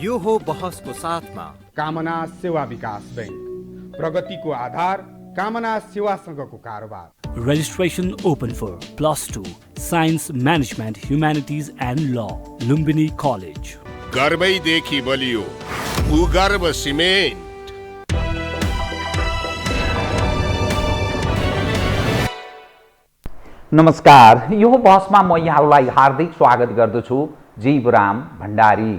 यो हो बहसको साथमा कामना सेवा विकास बैंक, प्रगतिको आधार कामना सेवासँगको कारोबार। Registration open for +2 Science Management Humanities and Law, Lumbini College. गर्वैदेखि बलियो भूगर्भ सिमेन्ट। नमस्कार, यो बहसमा म यहाँहरूलाई हार्दिक स्वागत गर्दछु। जीवराम भण्डारी।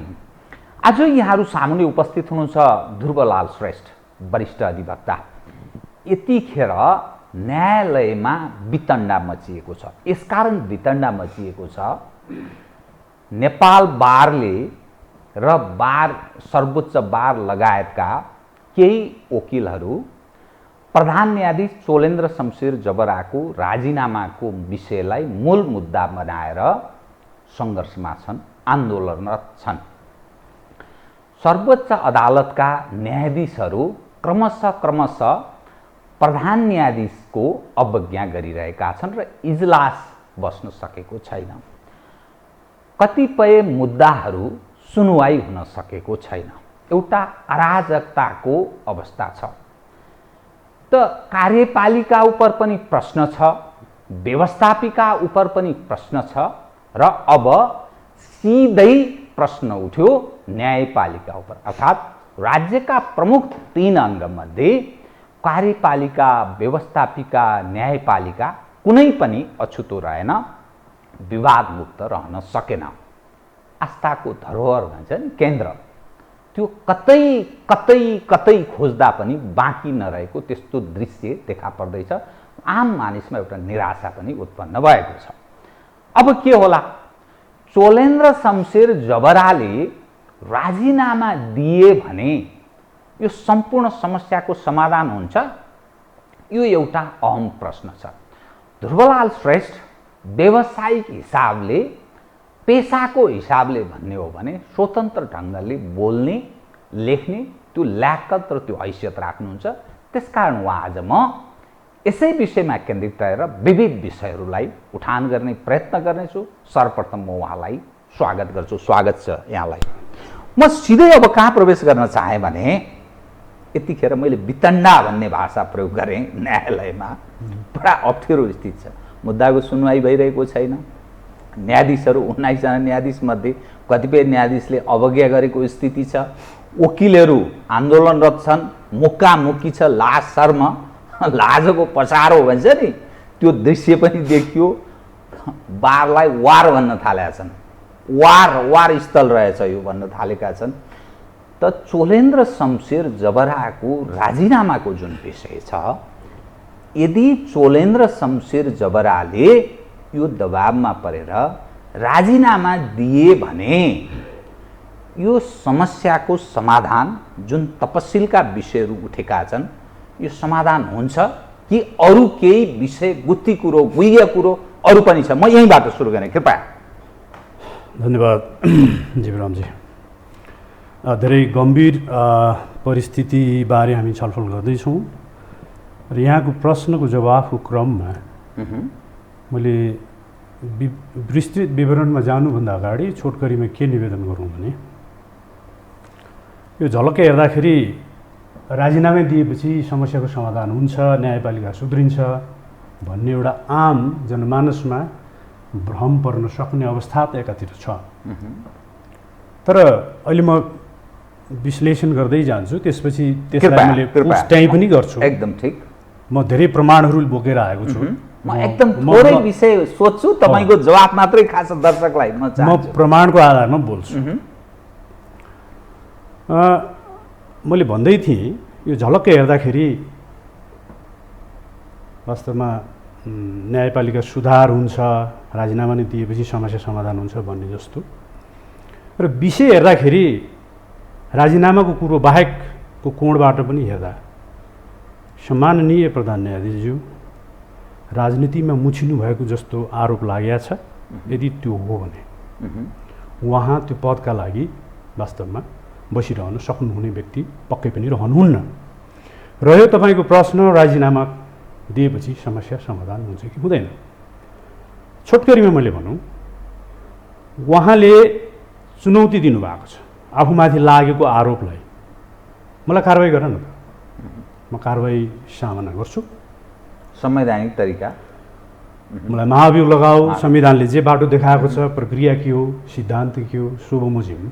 आज यहाँहरू सामुन्ने उपस्थित हुनुहुन्छ ध्रुवलाल श्रेष्ठ, वरिष्ठ अधिवक्ता। यतिखेर न्यायालयमा वितण्डा मचिएको छ। यसकारण वितण्डा मचिएको छ, नेपाल बारले र सर्वोच्च बार लगायतका केही वकिलहरू प्रधान न्यायाधीश चोलेन्द्र शमशेर जबराको राजीनामाको विषयलाई मूल मुद्दा बनाएर सङ्घर्षमा छन्, आन्दोलनरत छन्। सर्वोच्च अदालतका न्यायाधीशहरू क्रमशः प्रधान न्यायाधीशको अवज्ञा गरिरहेका छन् र इजलास बस्न सकेको छैन। कतिपय मुद्दाहरू सुनुवाई हुन सकेको छैन। एउटा अराजकताको अवस्था छ। त कार्यपालिका उपर पनि प्रश्न छ, व्यवस्थापिका उपर पनि प्रश्न छ र अब सिधै प्रश्न उठ्यो न्यायपालिका उपर, अर्थात् राज्यका प्रमुख 3 अङ्गमध्ये कार्यपालिका, व्यवस्थापिका, न्यायपालिका कुनै पनि अछुतो रहेन, विवादमुक्त रहन सकेन। आस्थाको धरोहर भन्छ नि केन्द्र, त्यो कतै कतै कतै खोज्दा पनि बाँकी नरहेको त्यस्तो दृश्य देखा पर्दैछ। आम मानिसमा एउटा निराशा पनि उत्पन्न भएको छ। अब के होला? चोलेन्द्र शमशेर जबराले राजीनामा दिए भने यो सम्पूर्ण समस्याको समाधान हुन्छ? यो एउटा अहम प्रश्न छ। ध्रुवलाल श्रेष्ठ व्यावसायिक हिसाबले, पेसाको हिसाबले भन्ने हो भने स्वतन्त्र ढङ्गले बोल्ने, लेख्ने त्यो ल्याकत र त्यो हैसियत राख्नुहुन्छ। त्यसकारण उहाँ आज म यसै विषयमा केन्द्रित रहेर विविध विषयहरूलाई उठान गर्ने प्रयत्न गर्नेछु। सर्वप्रथम म उहाँलाई स्वागत गर्छु। स्वागत छ यहाँलाई। म सिधै अब कहाँ प्रवेश गर्न चाहेँ भने यतिखेर मैले वितण्डा भन्ने भाषा प्रयोग गरेँ। न्यायालयमा बडा अप्ठ्यारो स्थिति छ। मुद्दाको सुनवाई भइरहेको छैन। न्यायाधीशहरू 19 जना न्यायाधीशमध्ये कतिपय न्यायाधीशले अवज्ञा गरेको स्थिति छ। वकिलहरू आन्दोलनरत छन्। मुक्कामुक्की छ, लाज शर्म, लाजको पसारो भन्छ नि, त्यो दृश्य पनि देखियो। बारलाई वार भन्न थालेका छन्। वार स्थल रहेछ यो भन्न थालेका छन्। त चोलेन्द्र शमशेर जबराको राजीनामाको जुन विषय छ, यदि चोलेन्द्र शमशेर जबराले यो दबावमा परेर राजीनामा दिए भने यो समस्याको समाधान, जुन तपसिलका विषयहरू उठेका छन्, यो समाधान हुन्छ कि अरू केही विषय, गुत्ती कुरो, गुह्य कुरो अरू पनि छ? म यहीँबाट सुरु गरेँ, कृपया। धन्यवाद जीवरामजी। धेरै गम्भीर परिस्थितिबारे हामी छलफल गर्दैछौँ र यहाँको प्रश्नको जवाफको क्रममा मैले विस्तृत विवरणमा जानुभन्दा अगाडि छोटकरीमा के निवेदन गरौँ भने, यो झलक्कै हेर्दाखेरि राजीनामा दिएपछि समस्याको समाधान हुन्छ, न्यायपालिका सुध्रिन्छ भन्ने एउटा आम जनमानसमा भ्रम पर्न सक्ने अवस्था त एकातिर छ। तर अहिले म विश्लेषण गर्दै जान्छु, त्यसपछि त्यसलाई मैले पुष्टाइ पनि गर्छु। एकदम ठिक। म धेरै प्रमाणहरू बोकेर आएको छु। म एकदम थोरै विषय सोध्छु, तपाईँको जवाफ मात्रै खास दर्शकलाई म प्रमाणको आधारमा बोल्छु। मैले भन्दै थिएँ यो झलक्कै हेर्दाखेरि वास्तवमा न्यायपालिका सुधार हुन्छ, राजीनामा नै दिएपछि समस्या समाधान हुन्छ भन्ने जस्तो। र विषय हेर्दाखेरि राजीनामाको कुरो बाहेकको कोणबाट पनि हेर्दा सम्माननीय प्रधान न्यायाधीशज्यू राजनीतिमा मुछिनु भएको जस्तो आरोप लागेको छ। यदि त्यो हो भने उहाँ त्यो पदका लागि वास्तवमा बसिरहन सक्नुहुने व्यक्ति पक्कै पनि रहनुहुन्न। रह्यो तपाईँको प्रश्न, राजीनामा दिएपछि समस्या समाधान हुन्छ कि हुँदैन? छोटकरीमा मैले भनौँ, उहाँले चुनौती दिनुभएको छ आफूमाथि लागेको आरोपलाई मलाई कारवाही गर न त, म कारवाही सामना गर्छु। संवैधानिक तरिका मलाई महाभियोग लगाऊ, संविधानले जे बाटो देखाएको छ, प्रक्रिया के हो, सिद्धान्त के हो, सो बमोजिम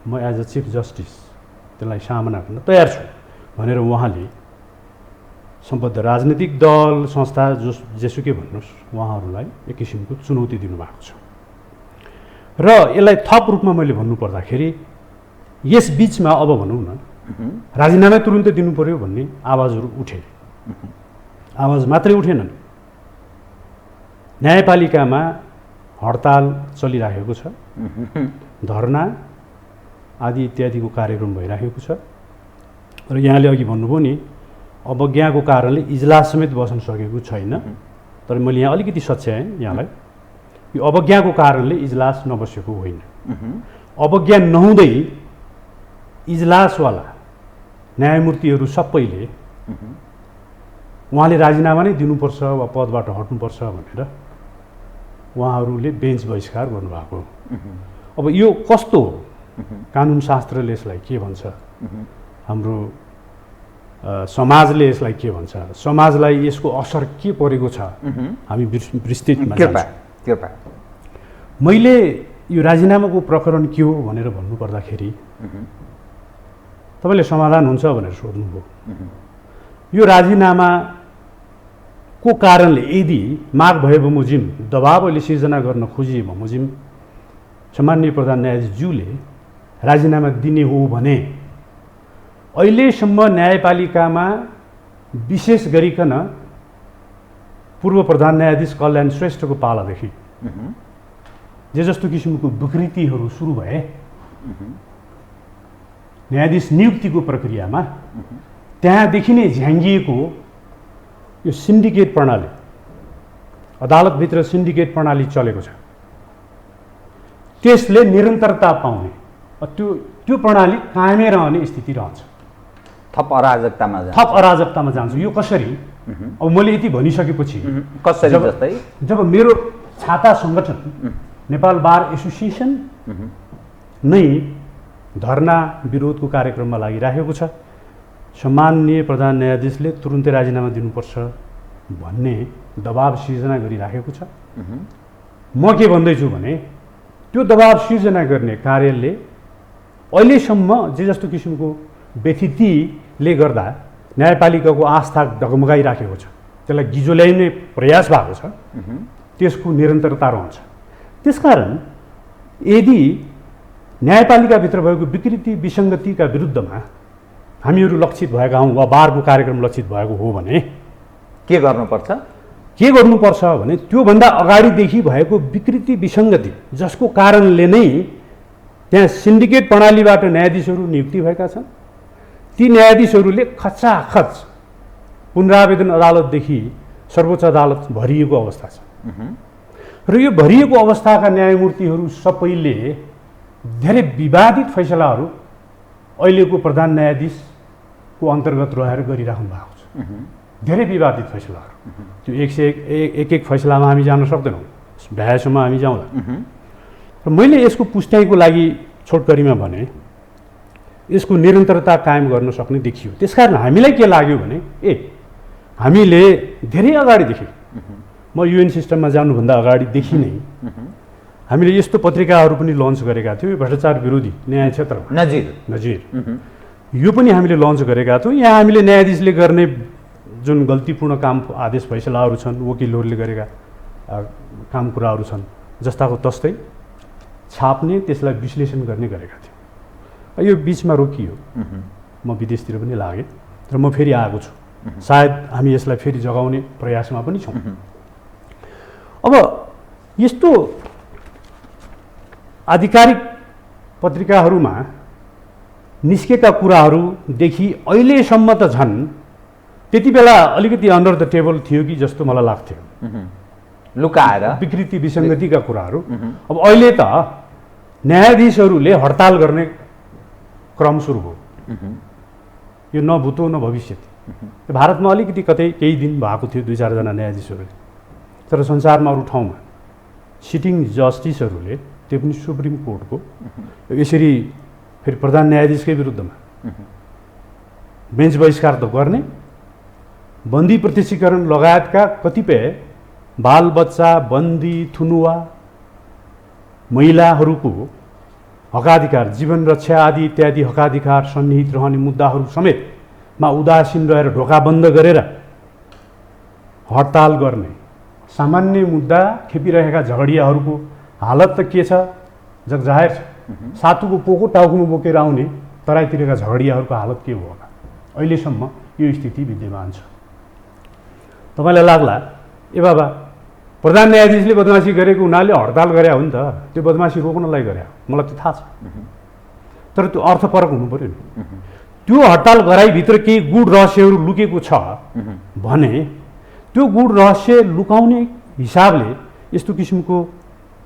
म एज अ चिफ जस्टिस त्यसलाई सामना गर्न तयार छु भनेर उहाँले सम्बद्ध राजनीतिक दल, संस्था, जेसुकै भन्नुहोस्, उहाँहरूलाई एक किसिमको चुनौती दिनुभएको छ। र यसलाई थप रूपमा मैले भन्नुपर्दाखेरि यस बिचमा अब भनौँ न राजीनामा तुरुन्तै दिनु पर्यो भन्ने आवाजहरू उठे। आवाज मात्रै उठेनन्, न्यायपालिकामा हडताल चलिरहेको छ, धरना आदि इत्यादिको कार्यक्रम भइरहेको छ। र यहाँले अघि भन्नुभयो नि अवज्ञाको कारणले इजलास समेत बस्न सकेको छैन, तर मैले यहाँ अलिकति सच्याएँ यहाँलाई, यो अवज्ञाको कारणले इजलास नबसेको होइन। अवज्ञा नहुँदै इजलासवाला न्यायमूर्तिहरू सबैले उहाँले राजीनामा नै दिनुपर्छ वा पदबाट हट्नुपर्छ भनेर उहाँहरूले बेन्च बहिष्कार गर्नुभएको। अब यो कस्तो हो, कानुनशास्त्रले यसलाई के भन्छ, हाम्रो समाजले यसलाई के भन्छ, समाजलाई यसको असर के परेको छ, हामी विस्तृतमा कृपया मैले यो राजीनामाको प्रकरण के हो भनेर भन्नुपर्दाखेरि तपाईँले समाधान हुन्छ भनेर सोध्नुभयो। यो राजीनामाको कारणले यदि माग भए बमोजिम दबाब अहिले सिर्जना गर्न खोजिए बमोजिम सम्माननीय प्रधान न्यायाधीशज्यूले राजीनामा दिने हो भने अहिलेसम्म न्यायपालिकामा विशेष गरिकन पूर्व प्रधान न्यायाधीश कल्याण श्रेष्ठको पालादेखि जे जस्तो किसिमको विकृतिहरू सुरु भए न्यायाधीश नियुक्तिको प्रक्रियामा त्यहाँदेखि नै झ्याङ्गिएको यो सिन्डिकेट प्रणाली, अदालतभित्र सिन्डिकेट प्रणाली चलेको छ, त्यसले निरन्तरता पाउने, त्यो प्रणाली कायमै रहने स्थिति रहन्छ। थप अराजकतामा जान्छ। यो कसरी? अब मैले यति भनिसकेपछि कसरी जस्तै जब मेरो छाता सङ्गठन नेपाल बार एसोसिएसन नै धरना विरोधको कार्यक्रममा लागिरहेको छ, सम्माननीय प्रधान न्यायाधीशले तुरुन्तै राजीनामा दिनुपर्छ भन्ने दबाब सिर्जना गरिराखेको छ। म के भन्दैछु भने त्यो दबाब सिर्जना गर्ने कार्यले अहिलेसम्म जे जस्तो किसिमको व्यथितिले गर्दा न्यायपालिकाको आस्था डगमगाइराखेको छ, त्यसलाई गिजो ल्याइने प्रयास भएको छ, त्यसको निरन्तरता रहन्छ। त्यसकारण यदि न्यायपालिकाभित्र भएको विकृति विसङ्गतिका विरुद्धमा हामीहरू लक्षित भएका हौँ वा बारको कार्यक्रम लक्षित भएको हो भने के गर्नुपर्छ? के गर्नुपर्छ भने त्योभन्दा अगाडिदेखि भएको विकृति विसङ्गति जसको कारणले नै त्यहाँ सिन्डिकेट प्रणालीबाट न्यायाधीशहरू नियुक्ति भएका छन्, ती न्यायाधीशहरूले खचाखच पुनरावेदन अदालतदेखि सर्वोच्च अदालत भरिएको अवस्था छ। र यो भरिएको अवस्थाका न्यायमूर्तिहरू सबैले धेरै विवादित फैसलाहरू अहिलेको प्रधान न्यायाधीशको अन्तर्गत रहेर गरिराख्नु भएको छ। धेरै विवादित फैसलाहरू, त्यो एक फैसलामा हामी जान सक्दैनौँ, भ्याएसम्म हामी जाउँला। र मैले यसको पुष्टाइको लागि छोटकरीमा भने यसको निरन्तरता कायम गर्न सक्ने देखियो। त्यसकारण हामीलाई के लाग्यो भने हामीले धेरै अगाडिदेखि, म युएन सिस्टममा जानुभन्दा अगाडिदेखि नै हामीले यस्तो पत्रिकाहरू पनि लन्च गरेका थियौँ, भ्रष्टाचार विरोधी न्याय क्षेत्रमा नजिर यो पनि हामीले लन्च गरेका थियौँ। यहाँ हामीले न्यायाधीशले गर्ने जुन गल्तीपूर्ण काम आदेश फैसलाहरू छन्, वकिलहरूले गरेका काम कुराहरू छन्, जस्ताको तस्तै छाप्ने, त्यसलाई विश्लेषण गर्ने गरेका थियौँ। यो बिचमा रोकियो, म विदेशतिर पनि लागेँ र म फेरि आएको छु। सायद हामी यसलाई फेरि जगाउने प्रयासमा पनि छौँ। अब यस्तो आधिकारिक पत्रिकाहरूमा निस्केका कुराहरूदेखि अहिलेसम्म त झन् त्यति बेला अलिकति अन्डर द टेबल थियो कि जस्तो मलाई लाग्थ्यो, लुकाएर विकृति विसङ्गतिका कुराहरू। अब अहिले त न्यायाधीशहरूले हडताल गर्ने क्रम सुरु भयो। यो न भूतो न भविष्यति। भारतमा अलिकति कतै केही दिन भएको थियो 2-4 जना न्यायाधीशहरूले, तर संसारमा अरू ठाउँमा सिटिङ जस्टिसहरूले त्यो पनि सुप्रिम कोर्टको यसरी फेरि प्रधान न्यायाधीशकै विरुद्धमा बेन्च बहिष्कार त गर्ने, बन्दी प्रत्यक्षीकरण लगायतका कतिपय बालबच्चा, बन्दी, थुनुवा, महिलाहरूको हकाधिकार, जीवन रक्षा आदि इत्यादि हकाधिकार सन्निहित रहने मुद्दाहरू समेतमा उदासीन रहेर ढोका बन्द गरेर हडताल गर्ने, सामान्य मुद्दा खेपिरहेका झगडियाहरूको हालत त के छ जगजाहेर छ। सातुको पोको टाउकोमा बोकेर आउने तराईतिरका झगडियाहरूको हालत के हो होला? अहिलेसम्म यो स्थिति विद्यमान छ। तपाईँलाई लाग्ला ए बाबा प्रधान न्यायाधीशले बदमासी गरेको हुनाले हडताल गरे हो नि त, त्यो बदमासी रोक्नलाई गरे हो, मलाई त्यो थाहा छ। तर त्यो अर्थपरक हुनु पऱ्यो नि। त्यो हडताल गराइभित्र केही गुड रहस्यहरू लुकेको छ भने त्यो गुड रहस्य लुकाउने हिसाबले यस्तो किसिमको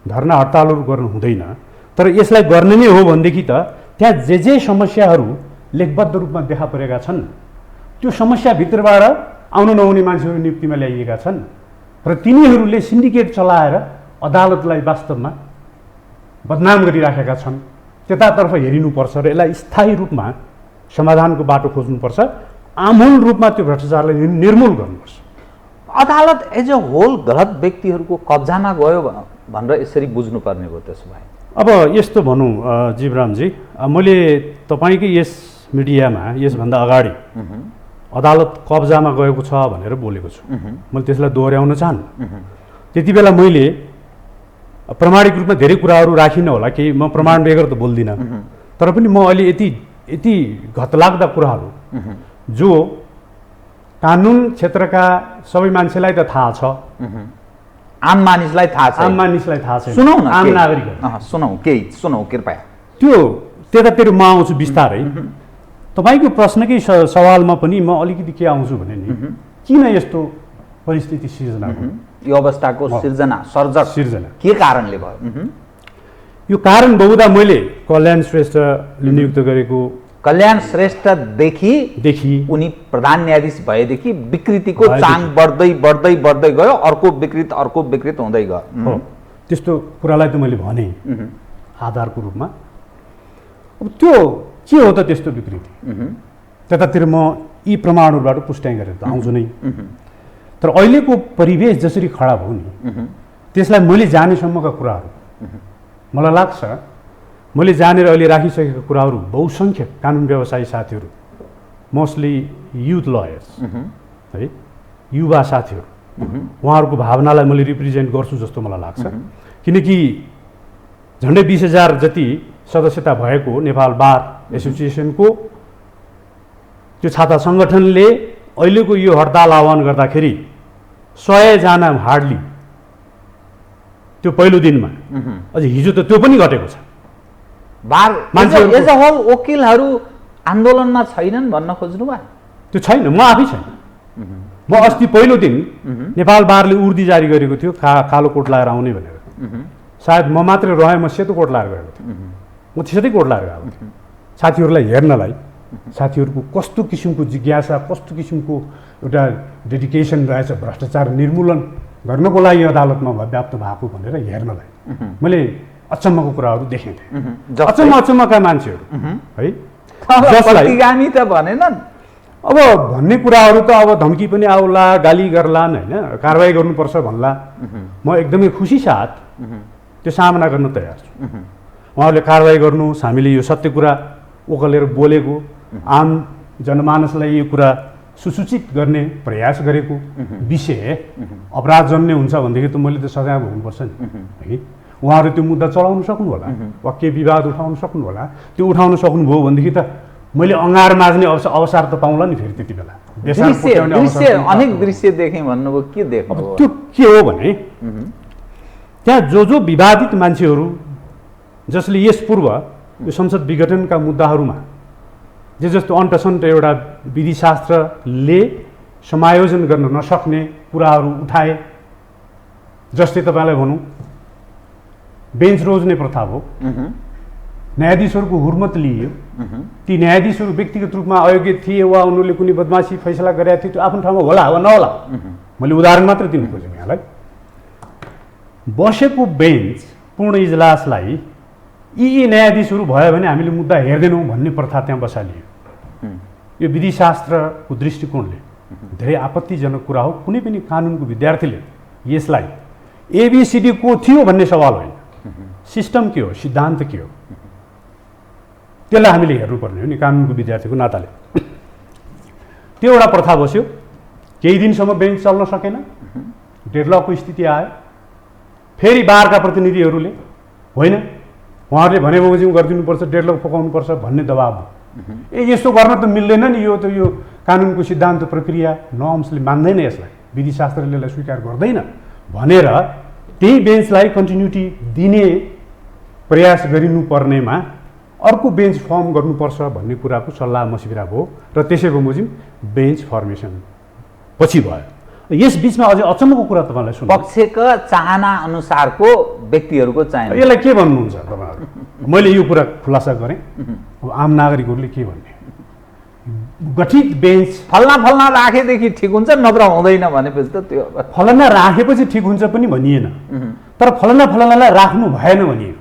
धरना हडतालहरू गर्नु हुँदैन। तर यसलाई गर्ने नै हो भनेदेखि त त्यहाँ जे समस्याहरू लेखबद्ध रूपमा देखा परेका छन् त्यो समस्याभित्रबाट आउनु नहुने मान्छेहरू नियुक्तिमा ल्याइएका छन् र तिनीहरूले सिन्डिकेट चलाएर अदालतलाई वास्तवमा बदनाम गरिराखेका छन्। त्यतातर्फ हेरिनुपर्छ र यसलाई स्थायी रूपमा समाधानको बाटो खोज्नुपर्छ। आमूल रूपमा त्यो भ्रष्टाचारलाई निर्मूल गर्नुपर्छ। अदालत एज अ होल गलत व्यक्तिहरूको कब्जामा गयो भनेर यसरी बुझ्नुपर्ने भयो त्यसो भए। अब यस्तो भनौँ जीवरामजी, मैले तपाईँकै यस मिडियामा यसभन्दा अगाडि अदालत कब्जामा गएको छ भनेर बोलेको छु। मैले त्यसलाई दोहोऱ्याउन चाहन्न। त्यति बेला मैले प्रमाणिक रूपमा धेरै कुराहरू राखिनँ होला, केही म प्रमाण बेगर त बोल्दिनँ। तर पनि म अहिले यति घतलाग्दा कुराहरू जो कानुन क्षेत्रका सबै मान्छेलाई त थाहा छ, आम मानिसलाई थाहा छ, आम मानिसलाई थाहा छ, सुनौ न, आम नागरिक सुनौ कृपया। त्यो त्यतातिर म आउँछु बिस्तारै। तपाईँको प्रश्नकै सवालमा पनि म अलिकति के आउँछु भने नि किन यस्तो परिस्थिति सिर्जना भयो, यो अवस्थाको सिर्जना के कारणले भयो? यो कारण बहुधा मैले कल्याण श्रेष्ठले नियुक्त गरेको कल्याण श्रेष्ठदेखि उनी प्रधान न्यायाधीश भएदेखि विकृतिको चाङ बढ्दै बढ्दै बढ्दै गयो, अर्को विकृत हुँदै गयो। हो, त्यस्तो कुरालाई त मैले भने आधारको रूपमा। अब त्यो के हो त त्यस्तो विकृति? त्यतातिर म यी प्रमाणहरूबाट पुष्टाइ गरेर त आउँछु नै। तर अहिलेको परिवेश जसरी खडा भयो नि त्यसलाई मैले जानेसम्मका कुराहरू मलाई लाग्छ, मैले जानेर अहिले राखिसकेका कुराहरू बहुसङ्ख्यक कानुन व्यवसायी साथीहरू, मोस्टली युथ लयर्स है, युवा साथीहरू, उहाँहरूको भावनालाई मैले रिप्रेजेन्ट गर्छु जस्तो मलाई लाग्छ। किनकि झन्डै 20,000 जति सदस्यता भएको नेपाल बार एसोसिएसनको त्यो छाता सङ्गठनले अहिलेको यो हडताल आह्वान गर्दाखेरि 100 जना हार्डली त्यो पहिलो दिनमा, अझ हिजो त त्यो पनि घटेको छ। एज अ होल वकिलहरू आन्दोलनमा छैनन् भन्न खोज्नु भयो? त्यो छैन, म आफै छैन। म अस्ति पहिलो दिन नेपाल बारले उर्दी जारी गरेको थियो कालो कोट लाएर आउने भनेर। सायद म मात्रै रहेँ, म सेतो कोट लाएर गएको थिएँ। म सेतै कोट लाएर गएको थिएँ साथीहरूलाई हेर्नलाई, साथीहरूको कस्तो किसिमको जिज्ञासा, कस्तो किसिमको एउटा डेडिकेसन रहेछ भ्रष्टाचार निर्मूलन गर्नको लागि अदालतमा व्याप्त भएको भनेर हेर्नलाई मैले अचम्मको कुराहरू देखेँ थिएँ। अचम्मका मान्छेहरू है, प्रतिगामी त भनेनन्। अब भन्ने कुराहरू त अब धम्की पनि आउला, गाली गर्लान्, होइन, कारवाही गर्नुपर्छ भन्ला। म एकदमै खुसी साथ त्यो सामना गर्न तयार छु। उहाँहरूले कारवाही गर्नुहोस्, हामीले यो सत्य कुरा ओकलेर बोलेको, आम जनमानसलाई यो कुरा सुसूचित गर्ने प्रयास गरेको विषय अपराधजन्य हुन्छ भनेदेखि त मैले त सजाय भोग्नुपर्छ नि है। उहाँहरू त्यो मुद्दा चलाउन सक्नु होला वा के विवाद उठाउन सक्नु होला, त्यो उठाउन सक्नुभयो भनेदेखि त मैले अँगार माझ्ने अवसर त पाउँला नि फेरि त्यति बेला। अनेक दृश्य देखेँ भन्नुभयो, के देख्नु? त्यो के हो भने त्यहाँ जो विवादित मान्छेहरू जसले यस पूर्व यो संसद विघटनका मुद्दाहरूमा जस्तो अन्टसन्ट एउटा विधिशास्त्रले समायोजन गर्न नसक्ने कुराहरू उठाए, जस्तै तपाईँलाई भनौँ बेन्च रोज्ने प्रथा हो, न्यायाधीशहरूको हुर्मत लिइयो, ती न्यायाधीशहरू व्यक्तिगत रूपमा अयोग्य थिए वा उनीहरूले कुनै बदमासी फैसला गरेका थिए, त्यो आफ्नो ठाउँमा होला वा नहोला, मैले उदाहरण मात्र दिनु खोजेँ यहाँलाई। बसेको बेन्च पूर्ण इजलासलाई यी न्यायाधीशहरू भयो भने हामीले मुद्दा हेर्दैनौँ भन्ने प्रथा त्यहाँ बसालियो। यो विधिशास्त्रको दृष्टिकोणले धेरै आपत्तिजनक कुरा हो। कुनै पनि कानुनको विद्यार्थीले यसलाई एबिसिडी को थियो भन्ने सवाल होइन, सिस्टम के हो, सिद्धान्त के हो, त्यसलाई हामीले हेर्नुपर्ने हो नि कानुनको विद्यार्थीको नाताले। त्यो एउटा प्रथा बस्यो, केही दिनसम्म बेन्च चल्न सकेन, डेडलकको स्थिति आयो। फेरि बारका प्रतिनिधिहरूले होइन उहाँहरूले भने बमोजिम गरिदिनुपर्छ, डेडलक फकाउनुपर्छ भन्ने दबाब हो। यस्तो गर्न त मिल्दैन नि, यो त यो कानुनको सिद्धान्त प्रक्रिया नर्म्सले मान्दैन, यसलाई विधिशास्त्रले यसलाई स्वीकार गर्दैन भनेर त्यही बेन्चलाई कन्टिन्युटी दिने प्रयास गरिनुपर्नेमा अर्को बेन्च फर्म गर्नुपर्छ भन्ने कुराको सल्लाह मसिरा भयो र त्यसै बमोजिम बेन्च फर्मेसन पछि भयो। यस बिचमा अझै अचम्मको कुरा तपाईँलाई सुन्नु, पक्षका चाहना अनुसारको व्यक्तिहरूको चाहना, यसलाई के भन्नुहुन्छ तपाईँहरू? मैले यो कुरा खुलासा गरेँ, अब आम नागरिकहरूले के भन्ने, गठित बेन्च फल्ना राखेदेखि ठिक हुन्छ नत्र हुँदैन भनेपछि त त्यो फलना राखेपछि ठिक हुन्छ पनि भनिएन, तर फलनालाई राख्नु भएन भनियो,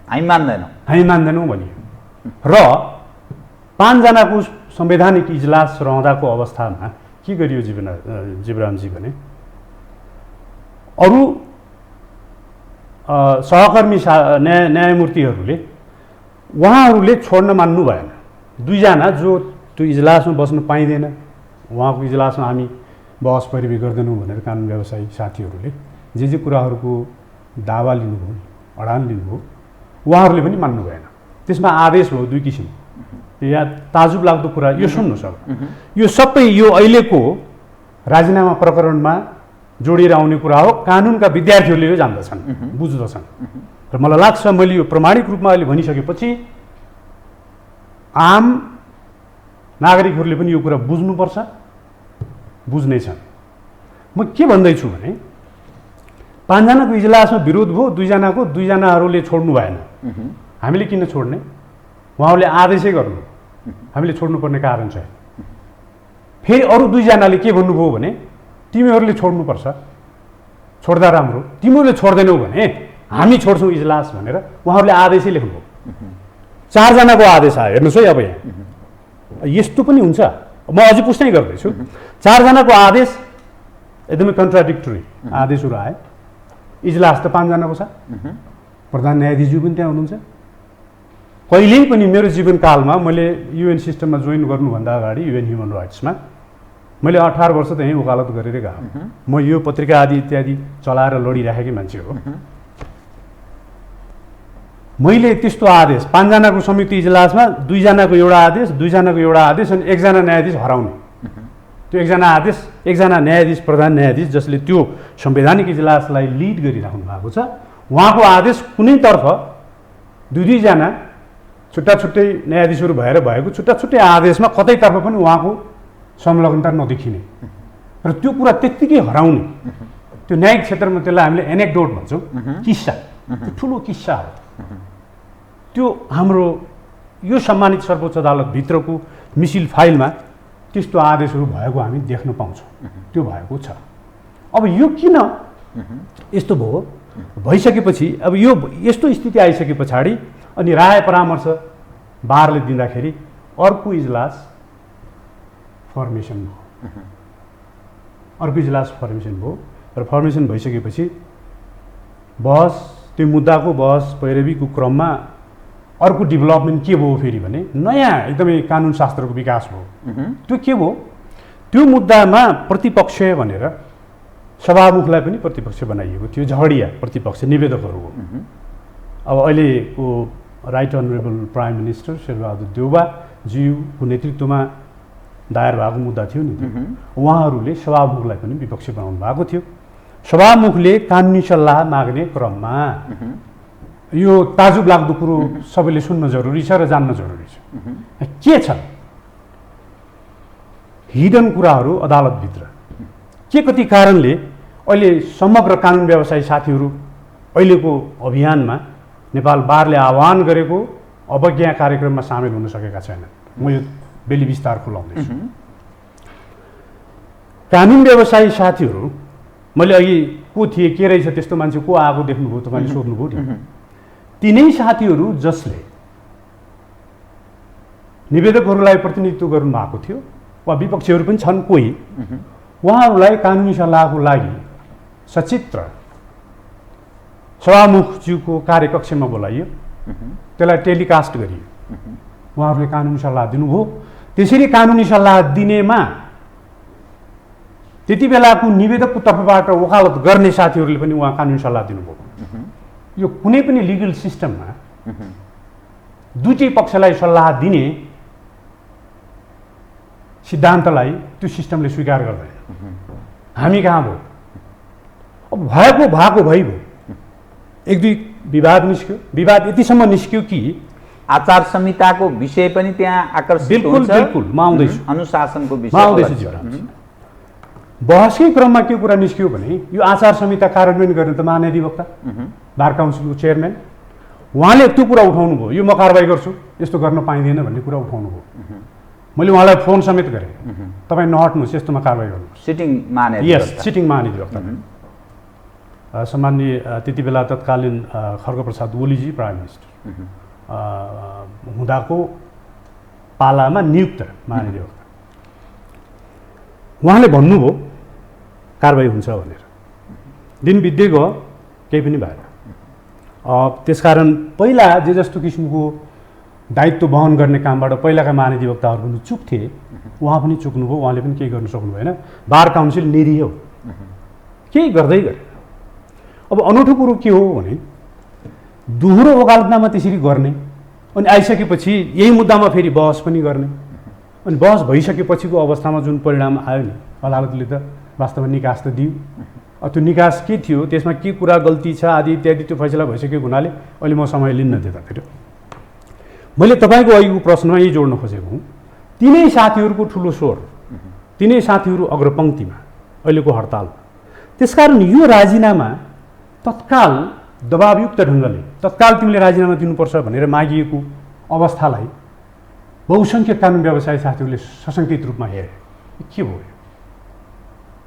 हामी मान्दैनौँ भनियो। र 5 जनाको संवैधानिक इजलास रहँदाको अवस्थामा के गरियो जीवरामजी भने अरू सहकर्मी न्यायमूर्तिहरूले उहाँहरूले छोड्न मान्नु भएन। 2 जना जो त्यो इजलासमा बस्न पाइँदैन, उहाँको इजलासमा हामी बहस पैरवी गर्दैनौँ भनेर कानुन व्यवसायी साथीहरूले जे कुराहरूको दावा लिनुभयो, अडान लिनुभयो, उहाँहरूले पनि मान्नु भएन। त्यसमा आदेश भयो 2 किसिम। यहाँ ताजुब लाग्दो कुरा यो सुन्नुहोस्, अब यो सबै यो अहिलेको राजीनामा प्रकरणमा जोडिएर आउने कुरा हो। कानुनका विद्यार्थीहरूले यो जान्दछन्, बुझ्दछन् र मलाई लाग्छ मैले यो प्रमाणिक रूपमा अहिले भनिसकेपछि आम नागरिकहरूले पनि यो कुरा बुझ्नुपर्छ, बुझ्नेछन्। म के भन्दैछु भने 5 जनाको इजलासमा विरोध भयो, 2 जनाहरूले छोड्नु भएन। हामीले किन छोड्ने? उहाँहरूले आदेशै गर्नु, हामीले छोड्नुपर्ने कारण छैन। फेरि अरू 2 जनाले के भन्नुभयो भने तिमीहरूले छोड्नुपर्छ, छोड्दा राम्रो, तिमीहरूले छोड्दैनौ भने हामी छोड्छौँ इजलास भनेर उहाँहरूले आदेशै लेख्नुभयो। 4 जनाको आदेश आयो। हेर्नुहोस् है, अब यहाँ यस्तो पनि हुन्छ, म अझै पुष्टै गर्दैछु। 4 जनाको आदेश एकदमै कन्ट्राडिक्टरी आदेशहरू आए। इजलास त 5 जनाको छ, प्रधान न्यायाधीशज्यू पनि त्यहाँ हुनुहुन्छ। कहिल्यै पनि मेरो जीवनकालमा मैले युएन सिस्टममा जोइन गर्नुभन्दा अगाडि युएन ह्युमन राइट्समा मैले 18 वर्ष त यहीँ वकालत गरेर गएको। म यो पत्रिका आदि इत्यादि चलाएर लडिराखेकै मान्छे हो। मैले त्यस्तो आदेश 5 जनाको संयुक्त इजलासमा 2 जनाको एउटा आदेश, 2 जनाको एउटा आदेश अनि 1 जना न्यायाधीश हराउने, त्यो 1 जना आदेश, 1 जना न्यायाधीश, प्रधान न्यायाधीश जसले त्यो संवैधानिक इजलासलाई लिड गरिराख्नु भएको छ, उहाँको आदेश कुनैतर्फ 2 जना छुट्टा-छुट्टै न्यायाधीशहरू भएर भएको छुट्टा-छुट्टै आदेशमा कतैतर्फ पनि उहाँको संलग्नता नदेखिने र त्यो कुरा त्यत्तिकै हराउने। त्यो न्यायिक क्षेत्रमा त्यसलाई हामीले एनेक्डोट भन्छौँ, किस्सा, त्यो ठुलो किस्सा हो। त्यो हाम्रो यो सम्मानित सर्वोच्च अदालतभित्रको मिसिल फाइलमा त्यस्तो आदेशहरू भएको हामी देख्न पाउँछौँ, त्यो भएको छ। अब यो किन यस्तो भयो भइसकेपछि, अब यो यस्तो स्थिति आइसके पछाडि अनि राय परामर्श बारले दिँदाखेरि अर्को इजलास फर्मेसन भयो, अर्को इजलास फर्मेसन भयो र फर्मेसन भइसकेपछि बहस, त्यो मुद्दाको बहस पैरवीको क्रममा अर्को डेभलपमेन्ट के भयो फेरि भने नयाँ एकदमै कानुन शास्त्रको विकास भयो। त्यो के भयो? त्यो मुद्दामा प्रतिपक्ष भनेर सभामुखलाई पनि प्रतिपक्ष बनाइएको थियो, झगडिया प्रतिपक्ष निवेदकहरू हो। अब अहिलेको right honourable prime minister Sher Bahadur देउवाज्यूको नेतृत्वमा दायर भएको मुद्दा थियो नि, उहाँहरूले सभामुखलाई पनि विपक्ष बनाउनु भएको थियो। सभामुखले कानुनी सल्लाह माग्ने क्रममा यो ताजुब लाग्दो कुरो सबैले सुन्न जरुरी छ र जान्न जरुरी छ। के छ हिडन कुराहरू अदालतभित्र, के कति कारणले अहिले समग्र कानुन व्यवसायी साथीहरू अहिलेको अभियानमा नेपाल बारले आह्वान गरेको अवज्ञा कार्यक्रममा सामेल हुन सकेका छैनन्। म यो बेली विस्तार खुलाउँदैछु। कानुन व्यवसायी साथीहरू, मैले अघि को थिए, के रहेछ त्यस्तो मान्छे को आएको देख्नुभयो, तपाईँले सोध्नुभयो नि, तिनै साथीहरू जसले निवेदकहरूलाई प्रतिनिधित्व गर्नुभएको थियो वा विपक्षीहरू पनि छन् कोही, उहाँहरूलाई कानुनी सल्लाहको लागि सचित्र सभामुखज्यूको कार्यकक्षमा बोलाइयो, त्यसलाई टेलिकास्ट गरियो, उहाँहरूले कानुनी सल्लाह दिनुभयो। त्यसरी कानुनी सल्लाह दिनेमा त्यति बेलाको निवेदकको तर्फबाट वकालत गर्ने साथीहरूले पनि उहाँ कानुनी सल्लाह दिनुभयो। यो कुनै पनि लिगल सिस्टममा दुईटै पक्षलाई सल्लाह दिने सिद्धान्तलाई त्यो सिस्टमले स्वीकार गर्दैन। हामी कहाँ भयो? अब भएको भइगयो। एक दुई विवाद निस्क्यो, विवाद यतिसम्म निस्क्यो कि आचार संहिताको विषय पनि त्यहाँ आकर्षित हुन्छ। बिल्कुल म आउँदैछु, अनुशासनको विषय म आउँदैछु। बहसकै क्रममा के कुरा निस्क्यो भने यो आचार संहिता कार्यान्वयन गर्ने त महाधिवक्ता, बार काउन्सिलको चेयरम्यान, उहाँले त्यो कुरा उठाउनु भयो, यो म कारवाही गर्छु, यस्तो गर्न पाइँदैन भन्ने कुरा उठाउनु भयो। मैले उहाँलाई फोन समेत गरेँ, तपाईँ नहट्नुहोस्, यस्तोमा कारवाही गर्नुहोस्। सिटिङ महाधिवक्ता, यस सिटिङ महाधिवक्ता सामान्य त्यति बेला तत्कालीन खड्गप्रसाद ओलीजी प्राइम मिनिस्टर हुँदाको पालामा नियुक्त महाधिवक्ता, उहाँले भन्नुभयो कारवाही हुन्छ भनेर। दिन बित्दै गयो, केही पनि भएन। त्यसकारण पहिला जे जस्तो किसिमको दायित्व वहन गर्ने कामबाट पहिलाका महाधिवक्ताहरू पनि चुप थिए, उहाँ पनि चुक्नुभयो, उहाँले पनि केही गर्न सक्नु भएन। बार काउन्सिल निरीह हो, केही गर्दै गरे। अब अनौठो कुरो के हो भने दोहोरो वकालतनामा त्यसरी गर्ने, अनि आइसकेपछि यही मुद्दामा फेरि बहस पनि गर्ने, अनि बहस भइसकेपछिको अवस्थामा जुन परिणाम आयो नि, अदालतले त वास्तवमा निकास त दियो। त्यो निकास के थियो, त्यसमा के कुरा गल्ती छ आदि इत्यादि त्यो फैसला भइसकेको हुनाले अहिले म समय लिन्न दिँदाखेरि मैले तपाईँको अघिको प्रश्नमा यही जोड्न खोजेको हुँ। तिनै साथीहरूको ठुलो स्वर, तिनै साथीहरू अग्रपङ्क्तिमा अहिलेको हडतालमा। त्यसकारण यो राजीनामा तत्काल दबावयुक्त ढङ्गले तत्काल तिमीले राजीनामा दिनुपर्छ भनेर मागिएको अवस्थालाई बहुसङ्ख्यक कानुन व्यवसायी साथीहरूले सशङ्कित रूपमा हेरे। के भयो?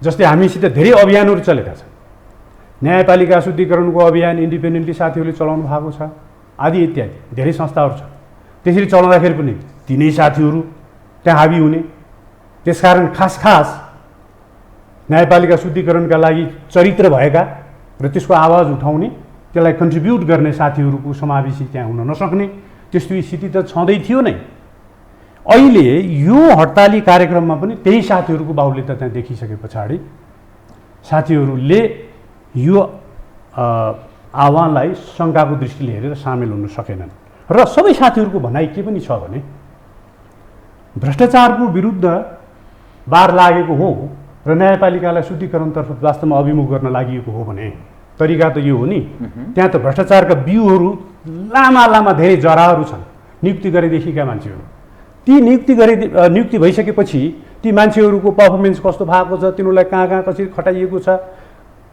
जस्तै हामीसित धेरै अभियानहरू चलेका छन्, न्यायपालिका शुद्धिकरणको अभियान इन्डिपेन्डेन्टली साथीहरूले चलाउनु भएको छ आदि इत्यादि धेरै संस्थाहरू छन्। त्यसरी चलाउँदाखेरि पनि तिनै साथीहरू त्यहाँ हाबी हुने। त्यसकारण खास न्यायपालिका शुद्धिकरणका लागि चरित्र भएका र त्यसको आवाज उठाउने, त्यसलाई कन्ट्रिब्युट गर्ने साथीहरूको समावेशी त्यहाँ हुन नसक्ने त्यस्तो स्थिति त छँदै थियो नै। अहिले यो हडताली कार्यक्रममा पनि त्यही साथीहरूको बाहुल्यता त्यहाँ देखिसके पछाडि साथीहरूले यो आह्वानलाई शङ्काको दृष्टिले हेरेर सामेल हुन सकेनन्। र सबै साथीहरूको भनाइ के पनि छ भने भ्रष्टाचारको विरुद्ध बार लागेको हो र न्यायपालिकालाई शुद्धिकरणतर्फ वास्तवमा अभिमुख गर्न लागि हो भने तरिका त यो हो नि। त्यहाँ त भ्रष्टाचारका बिउहरू लामा धेरै जराहरू छन्, नियुक्ति गरेदेखिका मान्छेहरू। ती नियुक्ति भइसकेपछि ती मान्छेहरूको पर्फर्मेन्स कस्तो भएको छ, तिनीहरूलाई कहाँ कसरी खटाइएको छ,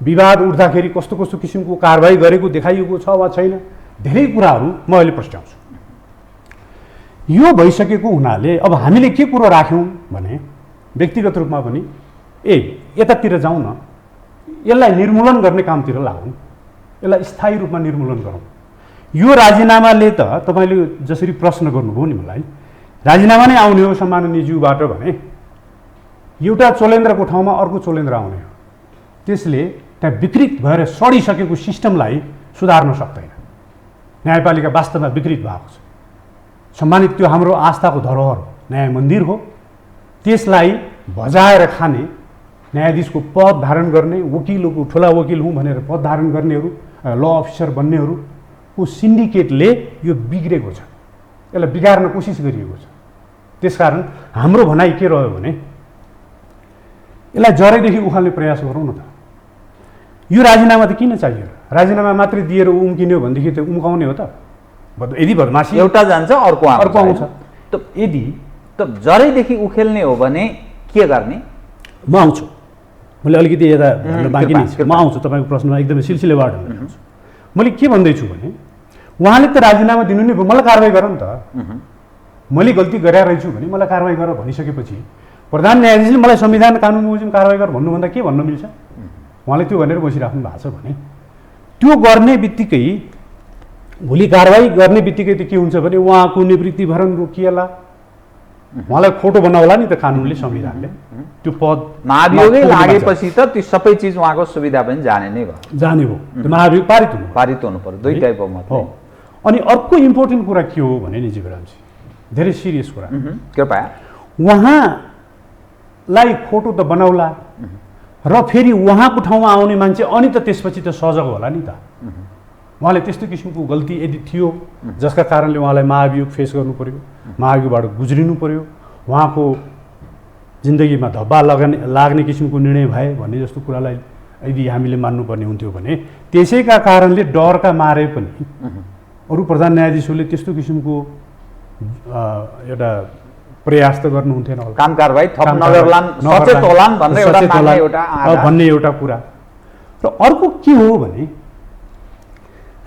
विवाद उठ्दाखेरि कस्तो किसिमको कारवाही गरेको देखाइएको छ वा छैन, धेरै कुराहरू म अहिले प्रस्ट्याउँछु। यो भइसकेको हुनाले अब हामीले के कुरो राख्यौँ भने व्यक्तिगत रूपमा पनि यतातिर जाउँ न, यसलाई निर्मूलन गर्ने कामतिर लागौँ, यसलाई स्थायी रूपमा निर्मूलन गरौँ। यो राजीनामाले त तपाईँले जसरी प्रश्न गर्नुभयो नि मलाई, राजीनामा नै आउने हो सम्माननीय ज्यूबाट भने एउटा चोलेन्द्रको ठाउँमा अर्को चोलेन्द्र आउने हो। त्यसले त्यहाँ विकृत भएर सडिसकेको सिस्टमलाई सुधार्न सक्दैन। न्यायपालिका वास्तवमा विकृत भएको छ। सम्मानित त्यो हाम्रो आस्थाको धरोहर हो, न्याय मन्दिर हो। त्यसलाई भजाएर खाने, न्यायाधीशको पद धारण गर्ने, वकिलको ठुला वकिल हुँ भनेर पद धारण गर्नेहरू, ल अफिसर बन्नेहरूको सिन्डिकेटले यो बिग्रेको छ, यसलाई बिगार्न कोसिस गरिएको छ। त्यसकारण हाम्रो भनाइ के रह्यो भने यसलाई जरैदेखि उखाल्ने प्रयास गरौँ न त। यो राजीनामा त किन चाहियो? राजीनामा मात्रै दिएर उम्किने हो भनेदेखि त उम्काउने हो त। यदि बदमासी एउटा जान्छ अर्को आउँछ त, यदि त जरैदेखि उखेल्ने हो भने के गर्ने? म आउँछु, मैले अलिकति यता भन्न बाँकी नै छ, म आउँछु तपाईँको प्रश्नमा एकदमै सिलसिलेवार आउँछु। मैले के भन्दैछु भने उहाँले त राजीनामा दिनु नै, मलाई कारवाही गर नि त। मैले गल्ती गरेर रहेछु भने मलाई कारवाही गर भनिसकेपछि प्रधान न्यायाधीशले मलाई संविधान कानुन बमोजिम कारवाही गर भन्नुभन्दा के भन्न मिल्छ? उहाँले त्यो भनेर बसिराख्नु भएको छ भने त्यो गर्ने बित्तिकै भोलि कारवाही गर्ने बित्तिकै त के हुन्छ भने उहाँको निवृत्ति भरण रोकिएला, उहाँलाई खोटो बनाउला नि त कानुनले, संविधानले। त्यो पद महाभियोगै लागेपछि त ती सबै चिज उहाँको सुविधा पनि जाने नै भयो, जाने भयो। त्यो महाभियोग पारित हुनु पर्यो, दुई टाइपको मात्रै। अनि अर्को इम्पोर्टेन्ट कुरा के हो भने नि जीवरामजी, धेरै सिरियस कुरा, कृपया, उहाँलाई खोटो त बनाउला र फेरि उहाँको ठाउँमा आउने मान्छे अनि त त्यसपछि त सजग होला नि त। उहाँले त्यस्तो किसिमको गल्ती यदि थियो जसका कारणले उहाँलाई महाभियोग फेस गर्नु पर्यो, महाभियोगबाट गुज्रिनु पर्यो, उहाँको जिन्दगीमा धब्बा लाग्ने किसिमको निर्णय भए भन्ने जस्तो कुरालाई यदि हामीले मान्नुपर्ने हुन्थ्यो भने त्यसैका कारणले डरका मारे पनि अरू प्रधान न्यायाधीशहरूले त्यस्तो किसिमको एउटा प्रयास त गर्नुहुन्थेन होला। काम कारबाही थप नगर्लान्, सचेत होलान् भन्ने एउटा कुरा। र अर्को के हो भने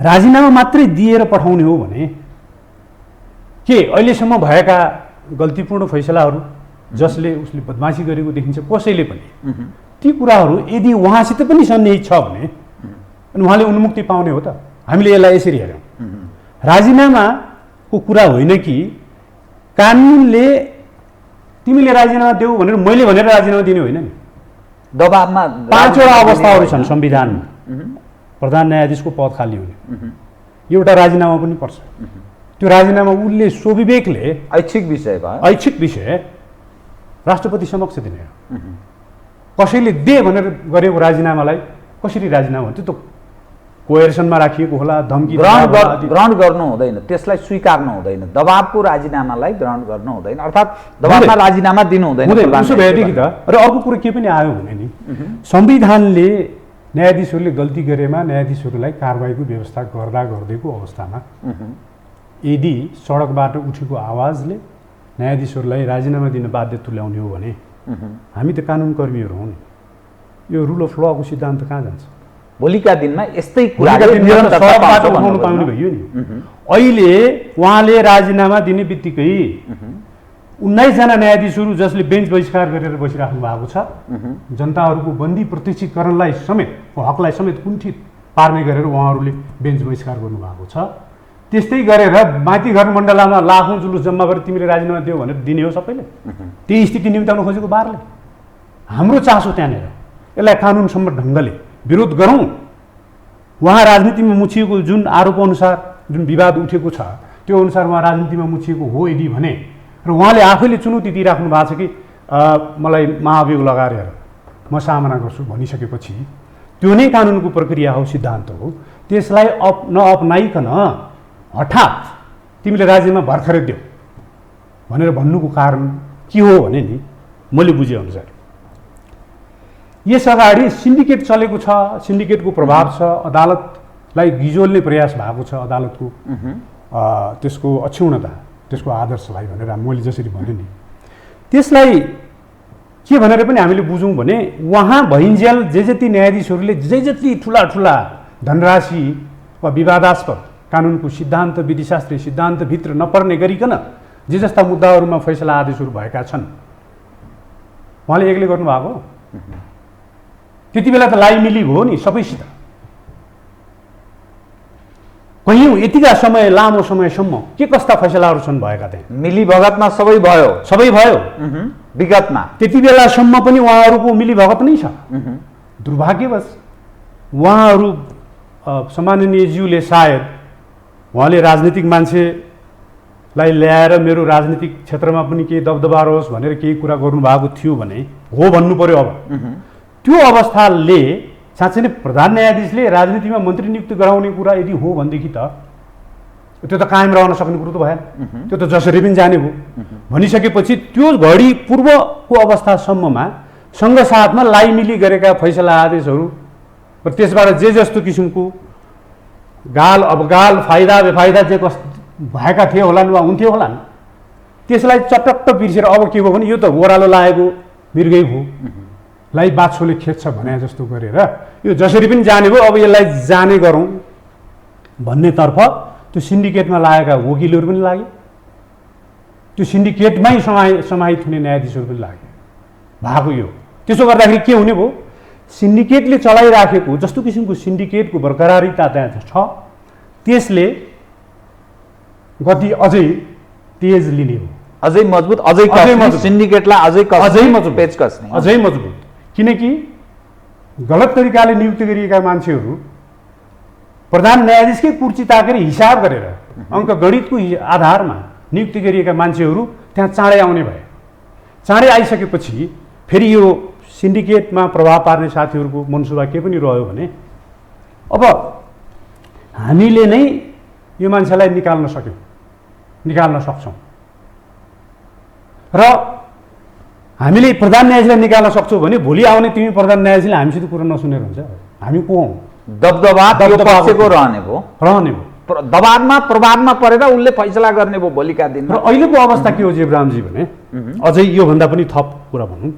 राजीनामा मात्रै दिएर पठाउने हो भने के अहिलेसम्म भएका गल्तीपूर्ण फैसलाहरू जसले उसले बदमासी गरेको देखिन्छ कसैले पनि ती कुराहरू यदि उहाँसित पनि सन्निहित छ भने अनि उहाँले उन्मुक्ति पाउने हो त। हामीले यसलाई यसरी हेर्यौँ, राजीनामाको कुरा होइन कि कानुनले तिमीले राजीनामा देऊ भनेर मैले भनेर राजीनामा दिने होइन नि। दबाबमा 5 वटा अवस्थाहरू छन् संविधानमा प्रधान न्यायाधीशको पद खाली हुने, एउटा राजीनामा पनि पर्छ। त्यो राजीनामा उसले स्वविवेकले ऐच्छिक विषय भयो, ऐच्छिक विषय राष्ट्रपति समक्ष दिने हो। कसैले दे भनेर गरेको राजीनामालाई कसरी राजीनामा हुन्छ? त्यो कोएर्सनमा राखिएको होला, धम्की ग्रहण गर्नु हुँदैन, त्यसलाई स्वीकार्नु हुँदैन, दबाबको राजीनामालाई ग्रहण गर्नु हुँदैन, अर्थात् दबाबमा राजीनामा दिनु हुँदैन। उसो भएदेखि त। र अर्को कुरो के पनि आयो भने नि संविधानले न्यायाधीशहरूले गल्ती गरेमा न्यायाधीशहरूलाई कारबाहीको व्यवस्था गर्दैको अवस्थामा यदि सडकबाट उठेको आवाजले न्यायाधीशहरूलाई राजीनामा दिन बाध्य तुल्याउने हो भने हामी त कानुनकर्मीहरू हौँ नि, यो रुल अफ लको सिद्धान्त कहाँ जान्छ? भोलिका दिनमा यस्तै सडकबाट उठाउनु पाउने भयो नि। अहिले उहाँले राजीनामा दिने बित्तिकै 19 जना न्यायाधीशहरू जसले बेन्च बहिष्कार गरेर बसिराख्नु भएको छ, जनताहरूको बन्दी प्रत्यक्षीकरणलाई समेत हकलाई समेत कुण्ठित पार्ने गरेर उहाँहरूले बेन्च बहिष्कार गर्नुभएको छ। त्यस्तै गरेर माथि घर मण्डलामा लाखौँ जुलुस जम्मा गरेर तिमीले राजीनामा दियो भनेर दिने हो सबैले? त्यही स्थिति निम्ताउन खोजेको बारले। हाम्रो चासो त्यहाँनिर यसलाई कानुनसम्म ढङ्गले विरोध गरौँ। उहाँ राजनीतिमा मुछिएको जुन आरोप अनुसार जुन विवाद उठेको छ त्यो अनुसार उहाँ राजनीतिमा मुछिएको हो यदि भने र उहाँले आफैले चुनौती दिइराख्नु भएको छ कि मलाई महाभियोग लगाएर हेर म सामना गर्छु भनिसकेपछि त्यो नै कानुनको प्रक्रिया हो, सिद्धान्त हो। त्यसलाई नअपनाइकन हठात तिमीले राज्यमा भर्खरै देऊ भनेर भन्नुको कारण के हो भने नि मैले बुझेअनुसार यस अगाडि सिन्डिकेट चलेको छ, सिन्डिकेटको प्रभाव छ, अदालतलाई गिजोल्ने प्रयास भएको छ, अदालतको त्यसको अक्षुण्णता, त्यसको आदर्शलाई भनेर मैले जसरी भने नि त्यसलाई के भनेर पनि हामीले बुझौँ भने उहाँ भइन्जेल जे जति न्यायाधीशहरूले जे जति ठुला ठुला धनराशि वा विवादास्पद कानुनको सिद्धान्त विधिशास्त्रीय सिद्धान्तभित्र नपर्ने गरिकन जे जस्ता मुद्दाहरूमा फैसला आदेशहरू भएका छन् उहाँले एक्लै गर्नुभएको हो। त्यति बेला त लाई मिली भयो नि सबैसित। कयौँ यतिका समय लामो समयसम्म के कस्ता फैसलाहरू छन् भएका त्यहाँ? मिलीभगतमा सबै भयो विगतमा। त्यति बेलासम्म पनि उहाँहरूको मिलीभगत नै छ। दुर्भाग्यवश उहाँहरू सम्माननीय ज्यूले सायद उहाँले राजनीतिक मान्छेलाई ल्याएर मेरो राजनीतिक क्षेत्रमा पनि केही दबदबा रहोस् भनेर केही कुरा गर्नुभएको थियो भने हो भन्नु पर्यो। अब त्यो अवस्थाले साँच्चै नै प्रधान न्यायाधीशले राजनीतिमा मन्त्री नियुक्ति गराउने कुरा यदि हो भनेदेखि त त्यो त कायम रहन सक्ने कुरो त भएन, त्यो त जसरी पनि जाने भयो। भनिसकेपछि त्यो घडी पूर्वको अवस्थासम्ममा सँगसाथमा लाइमिली गरेका फैसला आदेशहरू र त्यसबाट जे जस्तो किसिमको गाल अबगाल फाइदा बेफाइदा जे भएका थिए होलान् वा हुन्थ्यो होलान् त्यसलाई चटक्क बिर्सेर अब के भयो भने यो त ओह्रालो लागेको मृगै हो, लाई बाछोले खेद्छ भने जस्तो गरेर यो जसरी पनि जाने भयो, अब यसलाई जाने गरौँ भन्नेतर्फ त्यो सिन्डिकेटमा लागेका वकिलहरू पनि लागे, त्यो सिन्डिकेटमै समाहित हुने न्यायाधीशहरू पनि लागे भएको यो। त्यसो गर्दाखेरि के हुने भयो? सिन्डिकेटले चलाइराखेको जस्तो किसिमको सिन्डिकेटको बरकरारिता त्यहाँ छ त्यसले गति अझै तेज लिने हो, अझै मजबुत, अझै मजबुत। सिन्डिकेटलाई अझै मजबुत पेच कस्ने, अझै मजबुत। किनकि गलत तरिकाले नियुक्ति गरिएका मान्छेहरू प्रधान न्यायाधीशकै कुर्सी ताकेर हिसाब गरेर अङ्कगणितको आधारमा नियुक्ति गरिएका मान्छेहरू त्यहाँ चाँडै आउने भए। चाँडै आइसकेपछि फेरि यो सिन्डिकेटमा प्रभाव पार्ने साथीहरूको मनसुबा के पनि रह्यो भने अब हामीले नै यो मान्छेलाई निकाल्न सक्छौँ र हामीले प्रधान न्यायाधीशलाई निकाल्न सक्छौँ भने भोलि आउने तिमी प्रधान न्यायाधीशले हामीसित कुरा नसुनेर हुन्छ। हामी को हौँ? दबदबा त्यो पक्षको रहने भयो, दबावमा प्रभावमा परेर उसले फैसला गर्ने भयो भोलिका दिन। र अहिलेको अवस्था के हो जीवरामजी भने अझै योभन्दा पनि थप कुरा भनौँ,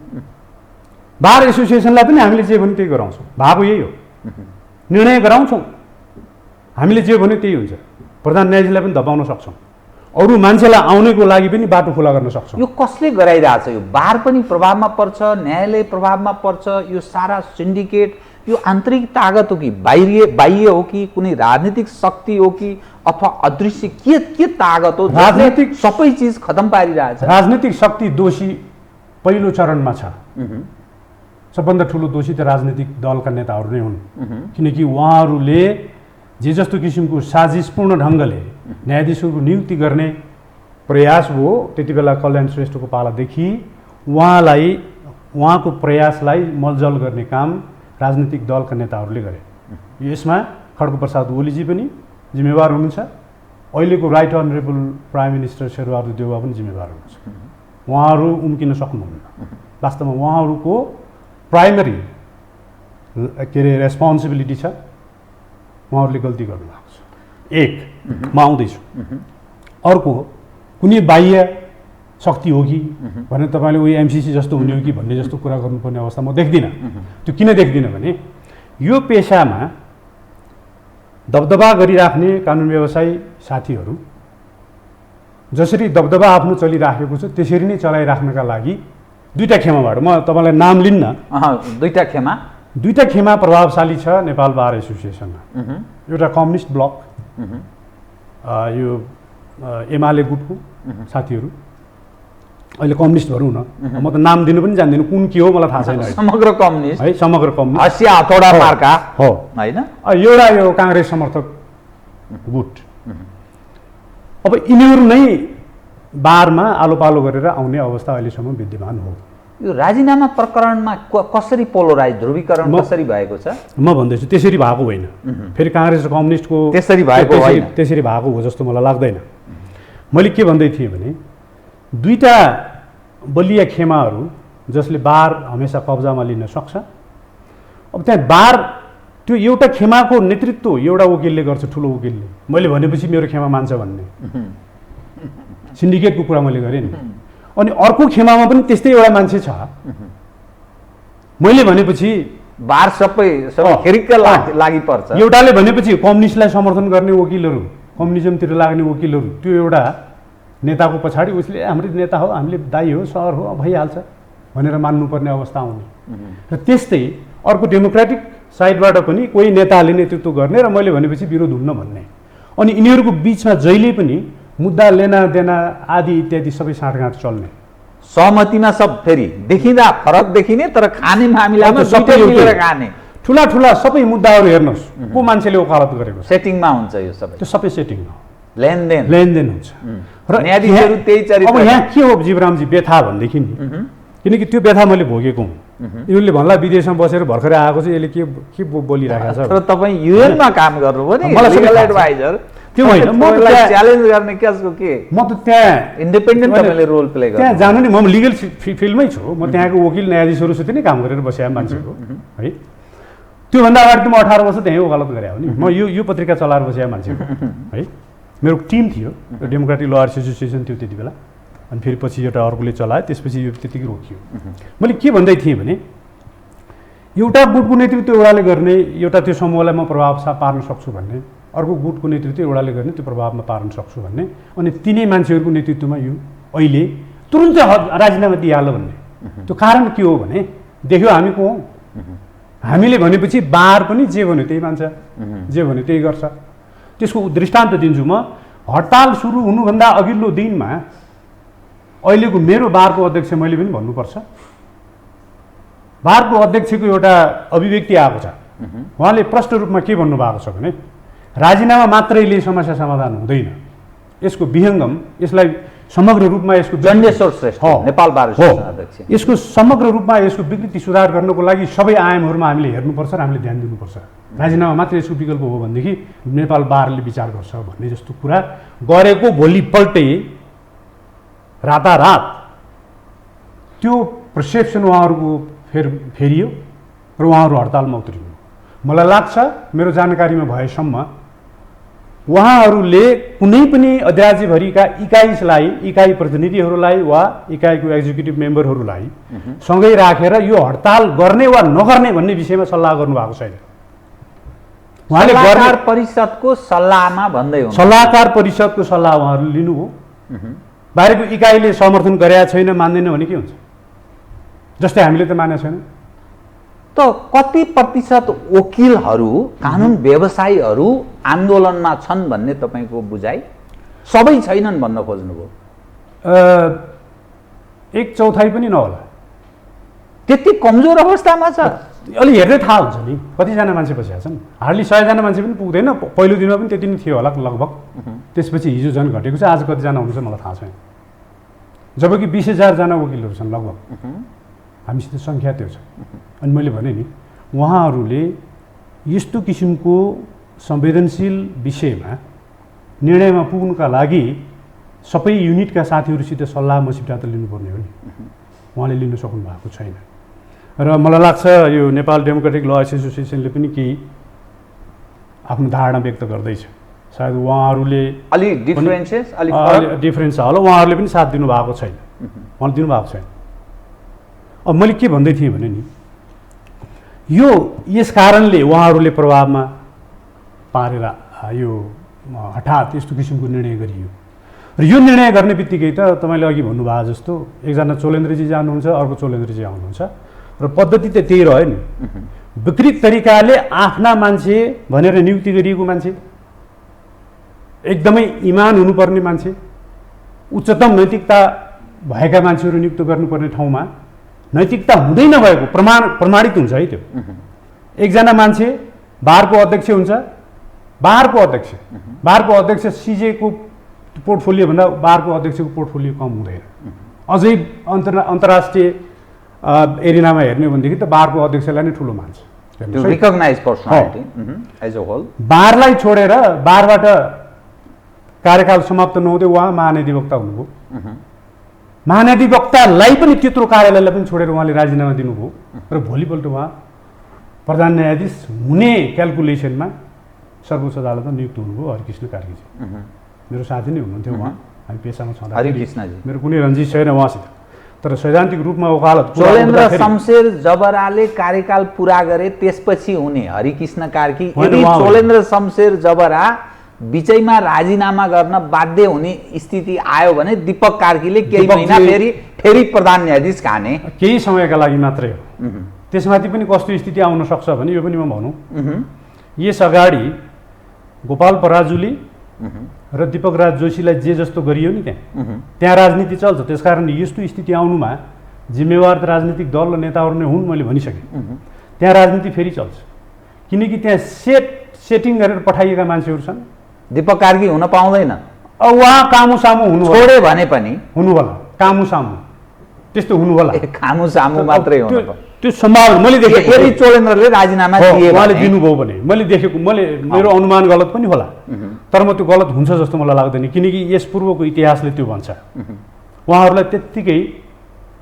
बार एसोसिएसनलाई पनि हामीले जे भन्यो त्यही गराउँछौँ। भएको यही हो, निर्णय गराउँछौँ हामीले, जे भन्यो त्यही हुन्छ। प्रधान न्यायाधीशलाई पनि दबाउन सक्छौँ, अरू मान्छेलाई आउनेको लागि पनि बाटो खुला गर्न सक्छौँ। यो कसले गराइरहेछ? यो बार पनि प्रभावमा पर्छ, न्यायालय प्रभावमा पर्छ, यो सारा सिन्डिकेट यो आन्तरिक तागत हो कि बाह्य हो कि कुनै राजनीतिक शक्ति हो कि अथवा अदृश्य के तागत हो? राजनीतिक सबै चिज खतम पारिरहेछ। राजनीतिक शक्ति दोषी पहिलो चरणमा छ। सबभन्दा ठुलो दोषी त राजनीतिक दलका नेताहरू नै हुन्, किनकि उहाँहरूले जे जस्तो किसिमको साजिसपूर्ण ढङ्गले न्यायाधीशहरूको नियुक्ति गर्ने प्रयास भयो त्यति बेला कल्याण श्रेष्ठको पालादेखि उहाँको प्रयासलाई मलजल गर्ने काम राजनीतिक दलका नेताहरूले गरे। यसमा खड्गप्रसाद ओलीजी पनि जिम्मेवार हुनुहुन्छ, अहिलेको right honourable prime minister Sher Bahadur Deuba पनि जिम्मेवार हुनुहुन्छ। उहाँहरू उम्किन सक्नुहुन्न। वास्तवमा उहाँहरूको प्राइमरी के अरे रेस्पोन्सिबिलिटी छ, उहाँहरूले गल्ती गर्नुभएको छ। एक म आउँदैछु, अर्को कुनै बाह्य शक्ति हो कि भनेर तपाईँले उयो एमसिसी जस्तो हुने हो कि भन्ने जस्तो कुरा गर्नुपर्ने अवस्था म देख्दिनँ। त्यो किन देख्दिनँ भने यो पेसामा दबदबा गरिराख्ने कानुन व्यवसायी साथीहरू जसरी दबदबा आफ्नो चलिराखेको छ त्यसरी नै चलाइराख्नका लागि दुईटा खेमाबाट म तपाईँलाई नाम लिन्न, दुईटा खेमा प्रभावशाली छ नेपाल बार एसोसिएसनमा। एउटा कम्युनिस्ट ब्लक, यो एमाले गुटको साथीहरू, अहिले कम्युनिस्ट भनौँ न, म त नाम दिनु पनि जान्दिनँ कुन के हो मलाई थाहा छैन, समग्र कम्युनिस्ट है, समग्र कम्युनिस्ट हसिया हथौडा मार्का हो हैन, एउटा यो काङ्ग्रेस समर्थक गुट। अब यिनीहरू नै बारमा आलो पालो गरेर आउने अवस्था अहिलेसम्म विद्यमान हो। यो राजीनामा प्रकरणमा कसरी पोलराइज ध्रुवीकरण कसरी भएको छ? म भन्दैछु त्यसरी भएको होइन, फेरि काङ्ग्रेस र कम्युनिस्टको त्यसरी भएको होइन, त्यसरी भएको हो जस्तो मलाई लाग्दैन। मैले के भन्दै थिएँ भने दुईटा बलिया खेमाहरू जसले बार हमेसा कब्जामा लिन सक्छ। अब त्यहाँ बार त्यो एउटा खेमाको नेतृत्व एउटा वकिलले गर्छ, ठुलो वकिलले। मैले भनेपछि मेरो खेमा मान्छ भन्ने सिन्डिकेटको कुरा मैले गरेँ नि। अनि अर्को खेमामा पनि त्यस्तै एउटा मान्छे छ, मैले भनेपछि बार सबै खेरिक्क लागि पर्छ। एउटाले भनेपछि कम्युनिस्टलाई समर्थन गर्ने वकिलहरू, कम्युनिजमतिर लाग्ने वकिलहरू, त्यो एउटा नेताको पछाडि उसले हाम्रो नेता हो, हामीले दाइ हो, सर हो, भइहाल्छ भनेर मान्नुपर्ने अवस्था आउने। र त्यस्तै अर्को डेमोक्रेटिक साइडबाट पनि कोही नेताले नेतृत्व गर्ने र मैले भनेपछि विरोध हुन्न भन्ने। अनि यिनीहरूको बिचमा जहिले पनि मुद्दा लेना देना आदि इत्यादि सबै साँठगाँठ चल्ने, सहमतिमा सब फेरि देखिँदा फरक देखिने तर खाने मामिलामा सबै मिलेर खाने, ठुला ठुला सबै मुद्दाहरू हेर्नुहोस् को मान्छेले वकालत गरेको सेटिङमा हुन्छ। यो सबै त्यो सबै सेटिङमा लेनदेन हुन्छ। र न्यायाधीशहरू त्यही चरित्र। अब यहाँ के हो जीवरामजी व्यथा भनेदेखि किनकि त्यो व्यथा मैले भोगेको हुँ। यिनीहरूले भन्ला विदेशमा बसेर भर्खरै आएको छ, यसले के बोलिरहेको छ। तर तपाईँ युएनमा काम गर्नुभयो नि, लिगल एडभाइजर, त्यो होइन म च्यालेन्ज गर्ने कसको के? म त त्यहाँ इन्डिपेन्डेन्ट तपाईँले रोल प्ले गर्नु। त्यहाँ जानु नि, म लिगल फिल्डमै छु, म त्यहाँको वकिल न्यायाधीशहरूसित नै काम गरेर बसेँ मान्छेको है। त्योभन्दा अगाडि त म 18 वर्ष त्यहीँ वकालत गरेँ हो नि। म यो पत्रिका चलाएर बसेँ मान्छेको है। मेरो टिम थियो, डेमोक्रेटिक लयर्स एसोसिएसन थियो त्यति बेला, अनि फेरि पछि एउटा अर्कोले चलायो, त्यसपछि यो त्यतिकै रोकियो। मैले के भन्दै थिएँ भने एउटा गुटको नेतृत्व एउटाले गर्ने, एउटा त्यो समूहलाई म प्रभाव पार्न सक्छु भन्ने, अर्को गुटको नेतृत्व एउटाले गर्ने त्यो प्रभावमा पार्न सक्छु भन्ने, अनि तिनै मान्छेहरूको नेतृत्वमा यो अहिले तुरुन्तै राजीनामा दिइहाल्यो भन्ने। त्यो कारण के हो भने देख्यो हामी को हौँ, हामीले भनेपछि बार पनि जे भन्यो त्यही मान्छ, जे भन्यो त्यही गर्छ। त्यसको दृष्टान्त दिन्छु म। हडताल सुरु हुनुभन्दा अघिल्लो दिनमा अहिलेको मेरो बारको अध्यक्ष मैले पनि भन्नुपर्छ, बारको अध्यक्षको एउटा अभिव्यक्ति आएको छ। उहाँले प्रष्ट रूपमा के भन्नुभएको छ भने राजीनामा मात्रैले समस्या समाधान हुँदैन, यसको विहङ्गम, यसलाई समग्र रूपमा यसको जन्डेश्वर श्रेष्ठ नेपाल बार एसोसिएसन अध्यक्ष, यसको समग्र रूपमा यसको विकृति सुधार गर्नको लागि सबै आयामहरूमा हामीले हेर्नुपर्छ र हामीले ध्यान दिनुपर्छ। राजीनामा मात्र यसको विकल्प हो भनेदेखि नेपाल बारले विचार गर्छ भन्ने जस्तो कुरा गरेको भोलिपल्टै रातारात त्यो पर्सेप्सन उहाँहरूको फेरियो र उहाँहरू हडतालमा उत्रिनु। मलाई लाग्छ मेरो जानकारीमा भएसम्म उहाँहरूले कुनै पनि राज्यभरिका इकाइ प्रतिनिधिहरूलाई वा इकाइको एक्जिक्युटिभ मेम्बरहरूलाई सँगै राखेर यो हडताल गर्ने वा नगर्ने भन्ने विषयमा सल्लाह गर्नुभएको छैन। उहाँले सल्लाहकार परिषदको सल्लाहमा भन्दै हुनुहुन्छ, सल्लाहकार परिषदको सल्लाह उहाँहरूले लिनुभयो। बाहिरको इकाइले समर्थन गरेका छैन, मान्दैन भने के हुन्छ? जस्तै हामीले त मानेको छैन। त कति प्रतिशत वकिलहरू कानुन व्यवसायीहरू आन्दोलनमा छन् भन्ने तपाईँको बुझाइ? सबै छैनन् भन्न खोज्नुभयो? 1/4 पनि नहोला, त्यति कमजोर अवस्थामा छ। अलि हेर्दै थाहा हुन्छ नि कतिजना मान्छे बसेका छन्। हार्डली 100जना मान्छे पनि पुग्दैन, पहिलो दिनमा पनि त्यति नै थियो होला लगभग। त्यसपछि हिजो झन् घटेको छ, आज कतिजना हुनुहुन्छ मलाई थाहा छैन। जबकि 20,000 वकिलहरू छन् लगभग, हामीसित सङ्ख्या त्यो छ। अनि मैले भने नि उहाँहरूले यस्तो किसिमको संवेदनशील विषयमा निर्णयमा पुग्नुका लागि सबै युनिटका साथीहरूसित सल्लाह मसिप्टा त लिनुपर्ने हो नि, उहाँले लिन सक्नु भएको छैन। र मलाई लाग्छ यो नेपाल डेमोक्रेटिक ल एसोसिएसनले पनि केही आफ्नो धारणा व्यक्त गर्दैछ। सायद उहाँहरूले अलि डिफरेन्स छ होला, उहाँहरूले पनि साथ दिनुभएको छैन, उहाँले दिनुभएको छैन। अब मैले के भन्दै थिएँ भने नि यो यस कारणले उहाँहरूले प्रभावमा पारेर यो हठात यस्तो किसिमको निर्णय गरियो। र यो निर्णय गर्ने बित्तिकै त तपाईँले अघि भन्नुभएको जस्तो एकजना चोलेन्द्रजी जानुहुन्छ, अर्को चोलेन्द्रजी आउनुहुन्छ र पद्धति त त्यही रह्यो नि। विकृत तरिकाले आफ्ना मान्छे भनेर नियुक्ति गरिएको मान्छे, एकदमै इमान हुनुपर्ने मान्छे, उच्चतम नैतिकता भएका मान्छेहरू नियुक्त गर्नुपर्ने ठाउँमा नैतिकता हुँदै नभएको प्रमाणित हुन्छ है। त्यो एकजना मान्छे बारको अध्यक्ष हुन्छ, बारको अध्यक्ष सिजेको पोर्टफोलियो भन्दा बारको अध्यक्षको पोर्टफोलियो कम हुँदैन। अझै अन्तर्राष्ट्रिय एरिनामा हेर्ने हो भनेदेखि त बारको अध्यक्षलाई नै ठुलो मान्छ, recognise personality as a whole. बारलाई छोडेर बारबाट कार्यकाल समाप्त नहुँदै उहाँ महाधिवक्ता हुनुभयो। महाधिवक्तालाई पनि त्यत्रो कार्यालयलाई पनि छोडेर उहाँले राजीनामा दिनुभयो र भोलिपल्ट उहाँ प्रधान न्यायाधीश हुने क्यालकुलेसनमा सर्वोच्च अदालतमा नियुक्त हुनुभयो। हरिकृष्ण कार्कीजी मेरो साथी नै हुनुहुन्थ्यो, उहाँ हामी पेसामा छँदा हरिकृष्णजी मेरो कुनै रन्जित छैन उहाँसित, तर सैद्धान्तिक रूपमा वकालत चोलेन्द्र शमशेर जबराले कार्यकाल पुरा गरे त्यसपछि हुने हरिकृष्ण कार्की, यदि चोलेन्द्र शमशेर जबरा बिचैमा राजीनामा गर्न बाध्य हुने स्थिति आयो भने दीपक कार्कीले केही महिना फेरि प्रधान न्यायाधीश खाने, केही समयका लागि मात्रै हो। त्यसमाथि पनि कस्तो स्थिति आउन सक्छ भने यो पनि म भनौँ, यस अगाडि गोपाल पराजुली र दीपक राज जोशीलाई जे जस्तो गरियो नि त्यहाँ राजनीति चल्छ। त्यसकारण यस्तो स्थिति आउनुमा जिम्मेवार त राजनीतिक दल र नेताहरू नै हुन्, मैले भनिसकेँ। त्यहाँ राजनीति फेरि चल्छ किनकि त्यहाँ सेटिङ गरेर पठाइएका मान्छेहरू छन्। दीपक कार्की हुन पाउँदैन, उहाँ कामु सामु हुनु छोडे भने पनि हुनु होला, कामु सामु त्यस्तो हुनु होला, कामु सामु मात्रै हुनु त्यो सम्भावना मैले देखेको। फेरि चोलेन्द्रले राजीनामा दिए उहाँले दिनुभयो भने मैले देखेको, मेरो अनुमान गलत पनि होला, तर म त्यो गलत हुन्छ जस्तो मलाई लाग्दैन किनकि यस पूर्वको इतिहासले त्यो भन्छ। उहाँहरूलाई त्यत्तिकै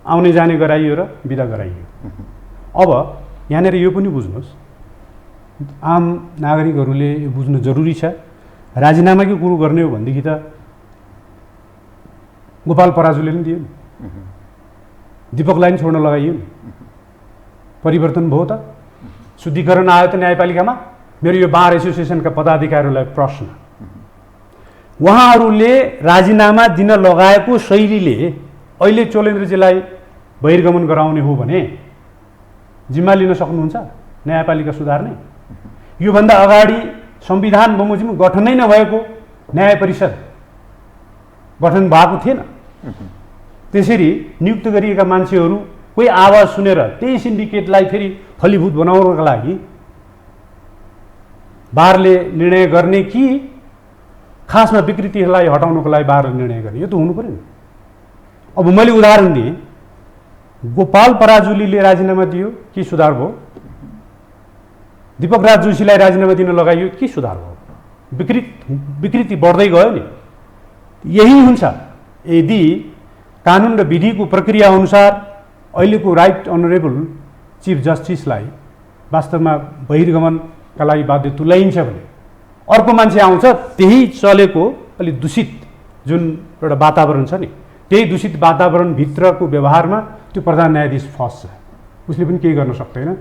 आउने जाने गराइयो र बिदा गराइयो। अब यहाँनिर यो पनि बुझ्नुहोस्, आम नागरिकहरूले यो बुझ्नु जरुरी छ, राजीनामाकै कुरो गर्ने हो भनेदेखि त गोपाल पराजुले पनि दियो नि, दीपकलाई पनि छोड्न लगाइयो नि, परिवर्तन भयो त, शुद्धिकरण आयो त न्यायपालिकामा। मेरो यो बार एसोसिएसनका पदाधिकारीहरूलाई प्रश्न, उहाँहरूले राजीनामा दिन लगाएको शैलीले अहिले चोलेन्द्रजीलाई बहिर्गमन गराउने हो भने जिम्मा लिन सक्नुहुन्छ न्यायपालिका सुधार्ने? योभन्दा अगाडि संविधान बमोजिम गठनै नभएको न्याय परिषद गठन भएको थिएन। त्यसरी नियुक्त गरिएका मान्छेहरू कोही आवाज सुनेर त्यही सिन्डिकेटलाई फेरि फलीभूत बनाउनका लागि बारले निर्णय गर्ने कि खासमा विकृतिहरूलाई हटाउनको लागि बारले निर्णय गर्ने, यो त हुनु पर्यो नि। अब मैले उदाहरण दिएँ, गोपाल पराजुलीले राजीनामा दियो, के सुधार भयो? दीपक राज जोशीलाई राजीनामा दिन लगाइयो, के सुधार भयो? विकृति बढ्दै गयो नि। यही हुन्छ यदि कानुन र विधिको प्रक्रिया अनुसार अहिलेको राइट अनरेबल चिफ जस्टिसलाई वास्तवमा बहिर्गमनका लागि बाध्य तुल्याइन्छ भने अर्को मान्छे आउँछ, त्यही चलेको अलिक दूषित जुन एउटा वातावरण छ नि, त्यही दूषित वातावरणभित्रको व्यवहारमा त्यो प्रधान न्यायाधीश फस्छ, उसले पनि केही गर्न सक्दैन।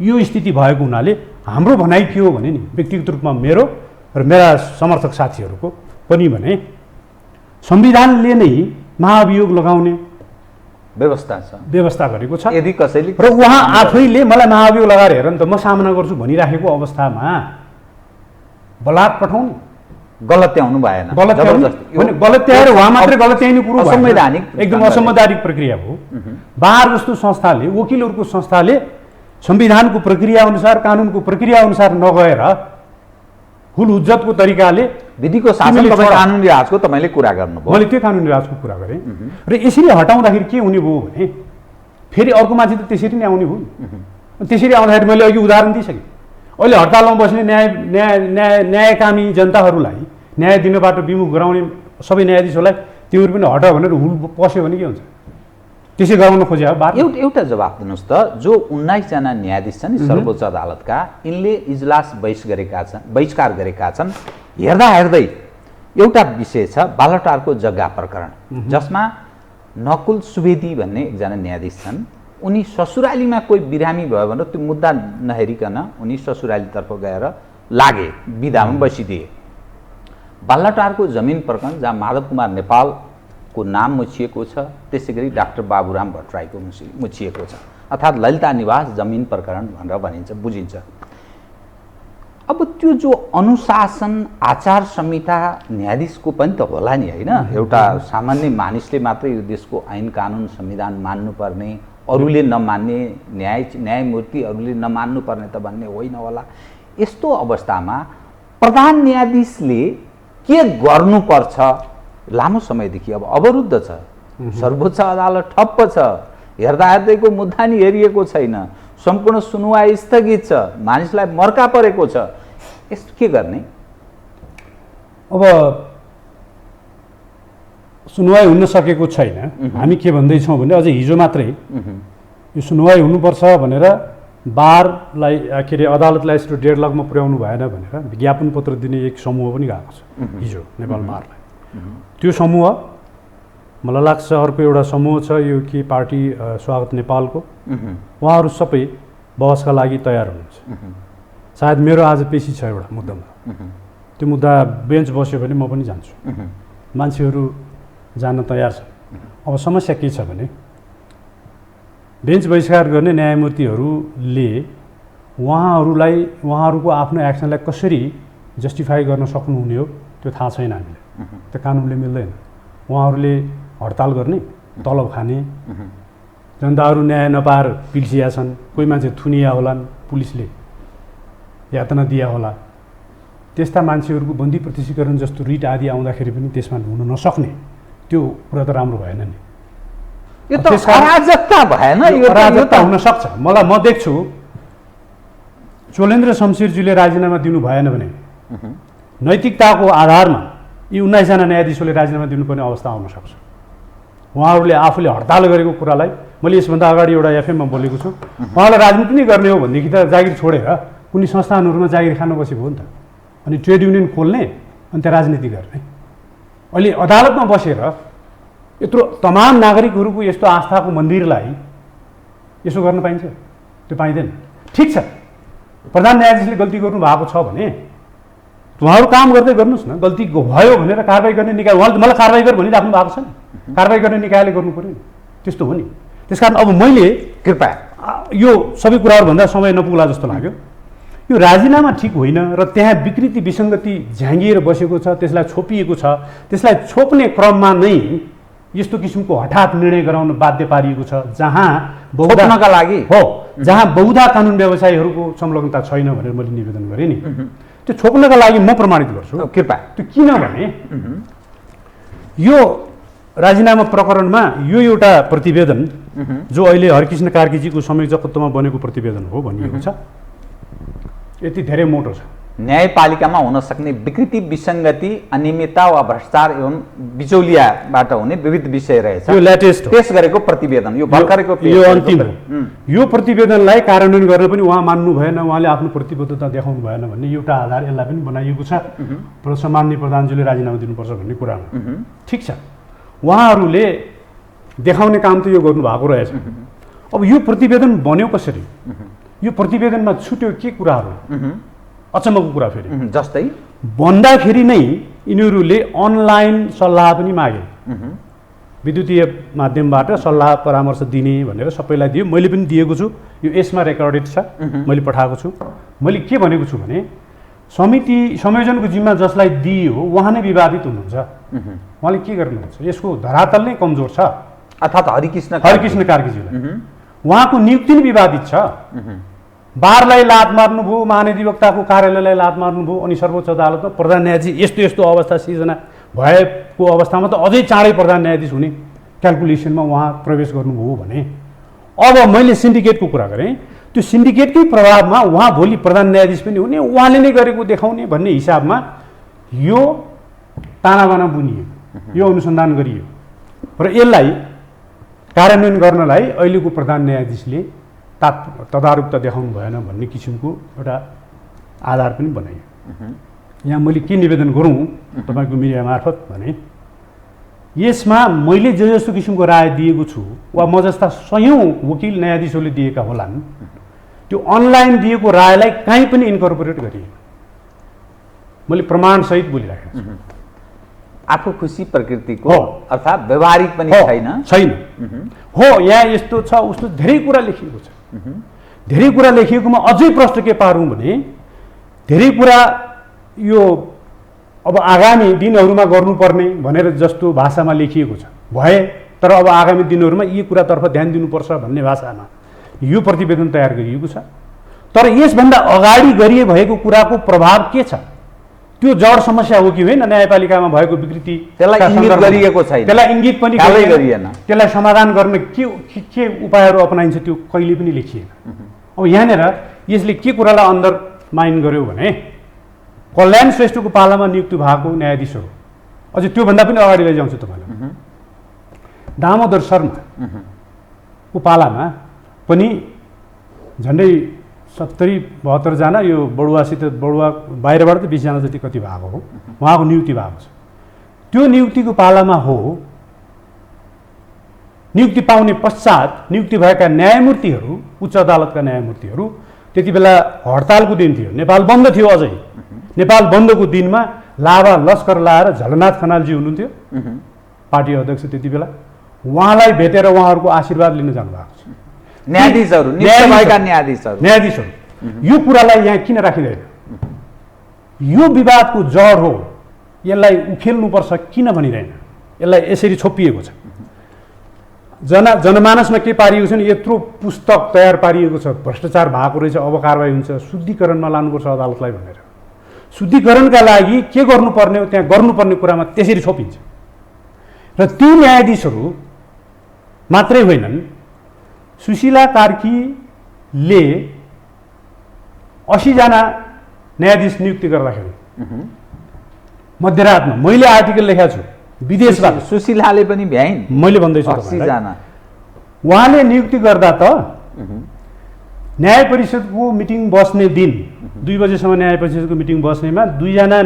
यो स्थिति भएको हुनाले हाम्रो भनाइ के हो भने नि, व्यक्तिगत रूपमा मेरो र मेरा समर्थक साथीहरूको पनि भने संविधानले नै महाभियोग लगाउने व्यवस्था गरेको छ। यदि कसैले र उहाँ आफैले मलाई महाभियोग लगाएर हेर नि त म सामना गर्छु भनिराखेको अवस्थामा बलात् पठाउने गलत्याउनु भएन। गलत्याएर उहाँ मात्रै गलत्याइने कुरो असंवैधानिक, एकदम असंवैधानिक प्रक्रिया हो। बार जस्तो संस्थाले, वकिलहरूको संस्थाले संविधानको प्रक्रिया अनुसार, कानुनको प्रक्रिया अनुसार नगएर फुल हुज्जतको तरिकाले विधिको शासन, कानुनी राजको तपाईँले कुरा गर्नुभयो, मैले त्यो कानुनी राजको कुरा गरेँ। र यसरी हटाउँदाखेरि के हुने भयो भने फेरि अर्को मान्छे त त्यसरी नै आउने भयो। त्यसरी आउँदाखेरि मैले अघि उदाहरण दिइसकेँ। अहिले हडतालमा बस्ने न्यायकामी जनताहरूलाई न्याय दिनबाट विमुख गराउने सबै न्यायाधीशहरूलाई तिमीहरू पनि हट भनेर हुल पस्यो भने के हुन्छ? त्यसै गराउन खोजे हो। एउटा जवाब दिनुहोस् त, जो 19 जना न्यायाधीश छन् सर्वोच्च अदालतका, यिनले इजलास बहिष्कार गरेका छन्। हेर्दा हेर्दै एउटा विषय छ बालटारको जग्गा प्रकरण, जसमा नकुल सुवेदी भन्ने एकजना न्यायाधीश छन्। उनी ससुरालीमा कोही बिरामी भयो भनेर त्यो मुद्दा नहेरिकन उनी ससुरालीतर्फ गएर लागे, बिदामा बसिदिए। बालटारको जमिन प्रकरण जहाँ माधव कुमार नेपालको नाम मुछिएको छ, त्यसै गरी डाक्टर बाबुराम भट्टराईको मुछिएको छ, अर्थात् ललिता निवास जमिन प्रकरण भनेर भनिन्छ, बुझिन्छ। अब त्यो जो अनुशासन आचार संहिता न्यायाधीशको पनि त होला नि, होइन? एउटा सामान्य मानिसले मात्रै यो देशको ऐन कानुन संविधान मान्नुपर्ने, अरूले नमान्ने, न्यायमूर्तिहरूले नमान्नुपर्ने त भन्ने होइन होला। यस्तो अवस्थामा प्रधान न्यायाधीशले के गर्नुपर्छ? लामो समयदेखि अब अवरुद्ध छ, सर्वोच्च अदालत ठप्प छ, हेर्दा हेर्दैको मुद्दा नि हेरिएको छैन, सम्पूर्ण सुनुवाई स्थगित छ, मानिसलाई मर्का परेको छ। यस्तो के गर्ने? अब सुनुवाई हुन सकेको छैन। हामी के भन्दैछौँ भने अझै हिजो मात्रै यो सुनुवाई हुनुपर्छ भनेर बारलाई के अरे अदालतलाई यस्तो डेडलकमा पुर्याउनु भएन भनेर विज्ञापन पत्र दिने एक समूह पनि गएको छ हिजो नेपाल बारलाई। त्यो समूह मलाई लाग्छ अर्को एउटा समूह छ, यो के पार्टी स्वागत नेपालको, उहाँहरू सबै बहसका लागि तयार हुनुहुन्छ। सायद मेरो आज पेशी छ एउटा मुद्दामा, त्यो मुद्दा बेन्च बस्यो भने म पनि जान्छु, मान्छेहरू जान तयार छ। अब समस्या के छ भने बेन्च बहिष्कार गर्ने न्यायमूर्तिहरूले उहाँहरूको आफ्नो एक्सनलाई कसरी जस्टिफाई गर्न सक्नुहुने हो त्यो थाहा छैन हामीलाई, त्यो कानुनले मिल्दैन। उहाँहरूले हडताल गर्ने, तलब खाने, जनताहरू न्याय नपाएर पिल्सिया छन्, कोही मान्छे थुनिया होलान्, पुलिसले यातना दिया होला, त्यस्ता मान्छेहरूको बन्दी प्रत्यक्षीकरण जस्तो रिट आदि आउँदाखेरि पनि त्यसमा हुन नसक्ने, त्यो कुरा त राम्रो भएन नि। यो त अराजकता भएन, यो अराजकता हुन सक्छ। म देख्छु चोलेन्द्र शमशेरजीले राजीनामा दिनु भएन भने नैतिकताको आधारमा यी 19 जना न्यायाधीशले राजीनामा दिनुपर्ने अवस्था आउन सक्छ। उहाँहरूले आफूले हडताल गरेको कुरालाई, मैले यसभन्दा अगाडि एउटा एफएममा बोलेको छु, उहाँलाई राजनीति नै गर्ने हो भनेदेखि त जागिर छोडेर कुनै संस्थानहरूमा जागिर खान बसेको हो नि त, अनि ट्रेड युनियन खोल्ने अनि त्यहाँ राजनीति गर्ने। अहिले अदालतमा बसेर यत्रो तमाम नागरिकहरूको यस्तो आस्थाको मन्दिरलाई यसो गर्न पाइन्छ? त्यो पाइँदैन। ठिक छ, प्रधान न्यायाधीशले गल्ती गर्नु भएको छ भने उहाँहरू काम गर्दै गर्नुहोस् न, गल्ती भयो भनेर कारवाही गर्ने निकाय, उहाँले मलाई कारवाही गर भनिराख्नु भएको छ नि, कारवाही गर्ने निकायले गर्नु पऱ्यो नि, त्यस्तो हो नि। त्यसकारण अब मैले कृपया यो सबै कुराहरूभन्दा समय नपुग्ला जस्तो लाग्यो। यो राजीनामा ठिक होइन र त्यहाँ विकृति विसङ्गति झाँगिएर बसेको छ, त्यसलाई छोपिएको छ। त्यसलाई छोप्ने क्रममा नै यस्तो किसिमको हठात निर्णय गराउन बाध्य पारिएको छ, जहाँ छोप्नका लागि हो, जहाँ बहुधा कानुन व्यवसायीहरूको संलग्नता छैन भनेर मैले निवेदन गरेँ नि। त्यो छोप्नका लागि म प्रमाणित गर्छु। कृपा। त्यो किनभने यो राजीनामा प्रकरणमा यो एउटा प्रतिवेदन जो अहिले हरिकृष्ण कार्कीजीको संयोजकत्वमा बनेको प्रतिवेदन हो भनिएको छ, यति धेरै मोटो छ। न्यायपालिकामा हुन सक्ने विकृति विसङ्गति अनियमितता वा भ्रष्टाचार एवं बिचौलियाबाट हुने विविध विषय रहेछ। यो लेटेस्ट पेश गरेको प्रतिवेदन, यो भर्खरैको यो अन्तिम हो। यो प्रतिवेदनलाई कार्यान्वयन गर्न पनि उहाँ मान्नु भएन, उहाँले आफ्नो प्रतिबद्धता देखाउनु भएन भन्ने एउटा आधार यसलाई पनि बनाइएको छ। सम्माननीय प्रधानजीले राजीनामा दिनुपर्छ भन्ने कुरामा ठिक छ, उहाँहरूले देखाउने काम त यो गर्नुभएको रहेछ। अब यो प्रतिवेदन बन्यो कसरी, यो प्रतिवेदनमा छुट्यो के कुराहरू, अचम्मको कुरा फेरि जस्तै भन्दाखेरि नै यिनीहरूले अनलाइन सल्लाह पनि मागे, विद्युतीय माध्यमबाट सल्लाह परामर्श दिने भनेर सबैलाई दियो। मैले पनि दिएको छु, यो यसमा रेकर्डेड छ, मैले पठाएको छु। मैले के भनेको छु भने समिति संयोजनको जिम्मा जसलाई दिइयो उहाँ नै विवादित हुनुहुन्छ, उहाँले के गर्नुहुन्छ, यसको धरातल नै कमजोर छ। अर्थात् हरिकृष्ण कार्कीजीलाई उहाँको नियुक्ति नै विवादित छ। बारलाई लात मार्नुभयो, महाधिवक्ताको कार्यालयलाई लात मार्नुभयो, अनि सर्वोच्च अदालतमा प्रधान न्यायाधीश यस्तो यस्तो अवस्था सिर्जना भएको अवस्थामा त अझै चाँडै प्रधान न्यायाधीश हुने क्यालकुलेसनमा उहाँ प्रवेश गर्नुभयो भने अब मैले सिन्डिकेटको कुरा गरेँ, त्यो सिन्डिकेटकै प्रभावमा उहाँ भोलि प्रधान न्यायाधीश पनि हुने, उहाँले नै गरेको देखाउने भन्ने हिसाबमा यो तानाबाना बुनियो, यो अनुसन्धान गरियो र यसलाई कार्यान्वयन गर्नलाई अहिलेको प्रधान न्यायाधीशले तदारुकता देखाउनु भएन भन्ने किसिमको एउटा आधार पनि बनाइयो। यहाँ मैले के निवेदन गरौँ तपाईँको मिडिया मार्फत भने यसमा मैले जे जस्तो किसिमको राय दिएको छु वा म जस्ता सयौँ वकिल न्यायाधीशहरूले दिएका होलान्, त्यो अनलाइन दिएको रायलाई कहीँ पनि इन्कर्पोरेट गरिएन। मैले प्रमाणसहित बोलिराखेको छु। आफू खुसी प्रकृतिको अर्थात् व्यवहारिक पनि छैन हो। यहाँ यस्तो छ उस्तो धेरै कुरा लेखिएको छ। धेरै कुरा लेखिएकोमा अझै प्रश्न के पारौँ भने धेरै कुरा यो अब आगामी दिनहरूमा गर्नुपर्ने भनेर जस्तो भाषामा लेखिएको छ भए, तर अब आगामी दिनहरूमा यी कुरातर्फ ध्यान दिनुपर्छ भन्ने भाषामा यो प्रतिवेदन तयार गरिएको छ। तर यसभन्दा अगाडि गरिए भएको कुराको प्रभाव के छ, त्यो जड समस्या हो कि होइन, न्यायपालिकामा भएको विकृति त्यसलाई इङ्गित गरिएको छैन, त्यसलाई इङ्गित पनि गरिएन, त्यसलाई समाधान गर्न के उपायहरू अपनाइन्छ त्यो कहिले पनि लेखिएन। अब यहाँनिर यसले के कुरालाई अन्डरमाइन गर्यो भने कल्याण श्रेष्ठको पालामा नियुक्ति भएको न्यायाधीशहरू, अझै त्योभन्दा पनि अगाडि लैजाउँछु तपाईँलाई, दामोदर शर्माको पालामा पनि झन्डै 70-72 जना, यो बडुवासित बडुवा बाहिरबाट त 20 जना जति कति भएको हो, उहाँको नियुक्ति भएको छ। त्यो नियुक्तिको पालामा हो, नियुक्ति पाउने पश्चात नियुक्ति भएका न्यायमूर्तिहरू, उच्च अदालतका न्यायमूर्तिहरू, त्यति बेला हडतालको दिन थियो, नेपाल बन्द थियो। अझै नेपाल बन्दको दिनमा लाभा लस्कर लाएर झलनाथ खनालजी हुनुहुन्थ्यो पार्टी अध्यक्ष त्यति बेला, उहाँलाई भेटेर उहाँहरूको आशीर्वाद लिन जानुभएको छ। न्यायाधीशहरू यो कुरालाई यहाँ किन राखिँदैन, यो विवादको जड हो, यसलाई उखेल्नुपर्छ किन भनिरहेन, यसलाई यसरी छोपिएको छ। जनमानसमा के पारिएको छ नि, यत्रो पुस्तक तयार पारिएको छ, भ्रष्टाचार भएको रहेछ, अब कारवाही हुन्छ, शुद्धिकरणमा लानुपर्छ अदालतलाई भनेर। शुद्धिकरणका लागि के गर्नुपर्ने हो, त्यहाँ गर्नुपर्ने कुरामा त्यसरी छोपिन्छ। र ती न्यायाधीशहरू मात्रै होइनन्, सुशीला कार्कीले 80 जना न्यायाधीश नियुक्ति गर्दाखेरि मध्यरातमा मैले आर्टिकल लेखेको छु, विदेशबाट सुशीलाले पनि भ्याइन्, मैले भन्दैछु 80 जना उहाँले नियुक्ति गर्दा त न्याय परिषदको मिटिङ बस्ने दिन 2 बजेसम्म न्याय परिषदको मिटिङ बस्नेमा 2 जना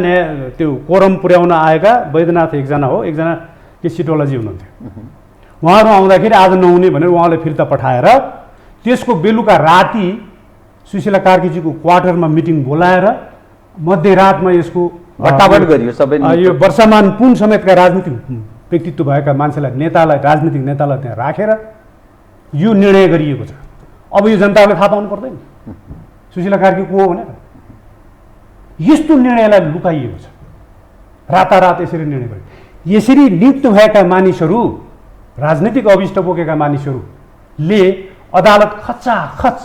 त्यो कोरम पुर्याउन आएका वैद्यनाथ एकजना हो, एकजना के सिटोलाजी हुनुहुन्थ्यो। उहाँहरू आउँदाखेरि आज नहुने भनेर उहाँले फिर्ता पठाएर त्यसको बेलुका राति सुशीला कार्कीजीको क्वार्टरमा मिटिङ बोलाएर मध्यरातमा यसको भट्टाभट गरियो। सबै यो वर्षमान पुन समेतका राजनीतिक व्यक्तित्व भएका मान्छेलाई, नेतालाई, राजनीतिक नेतालाई त्यहाँ राखेर यो निर्णय गरिएको छ। अब यो जनताले थाहा पाउनु पर्दैन सुशीला कार्की को हो भनेर। यस्तो निर्णयलाई लुकाइएको छ। रातारात यसरी निर्णय गर्यो। यसरी नियुक्त भएका मानिसहरू, राजनीतिक अभिष्ट बोकेका मानिसहरूले अदालत खचाखच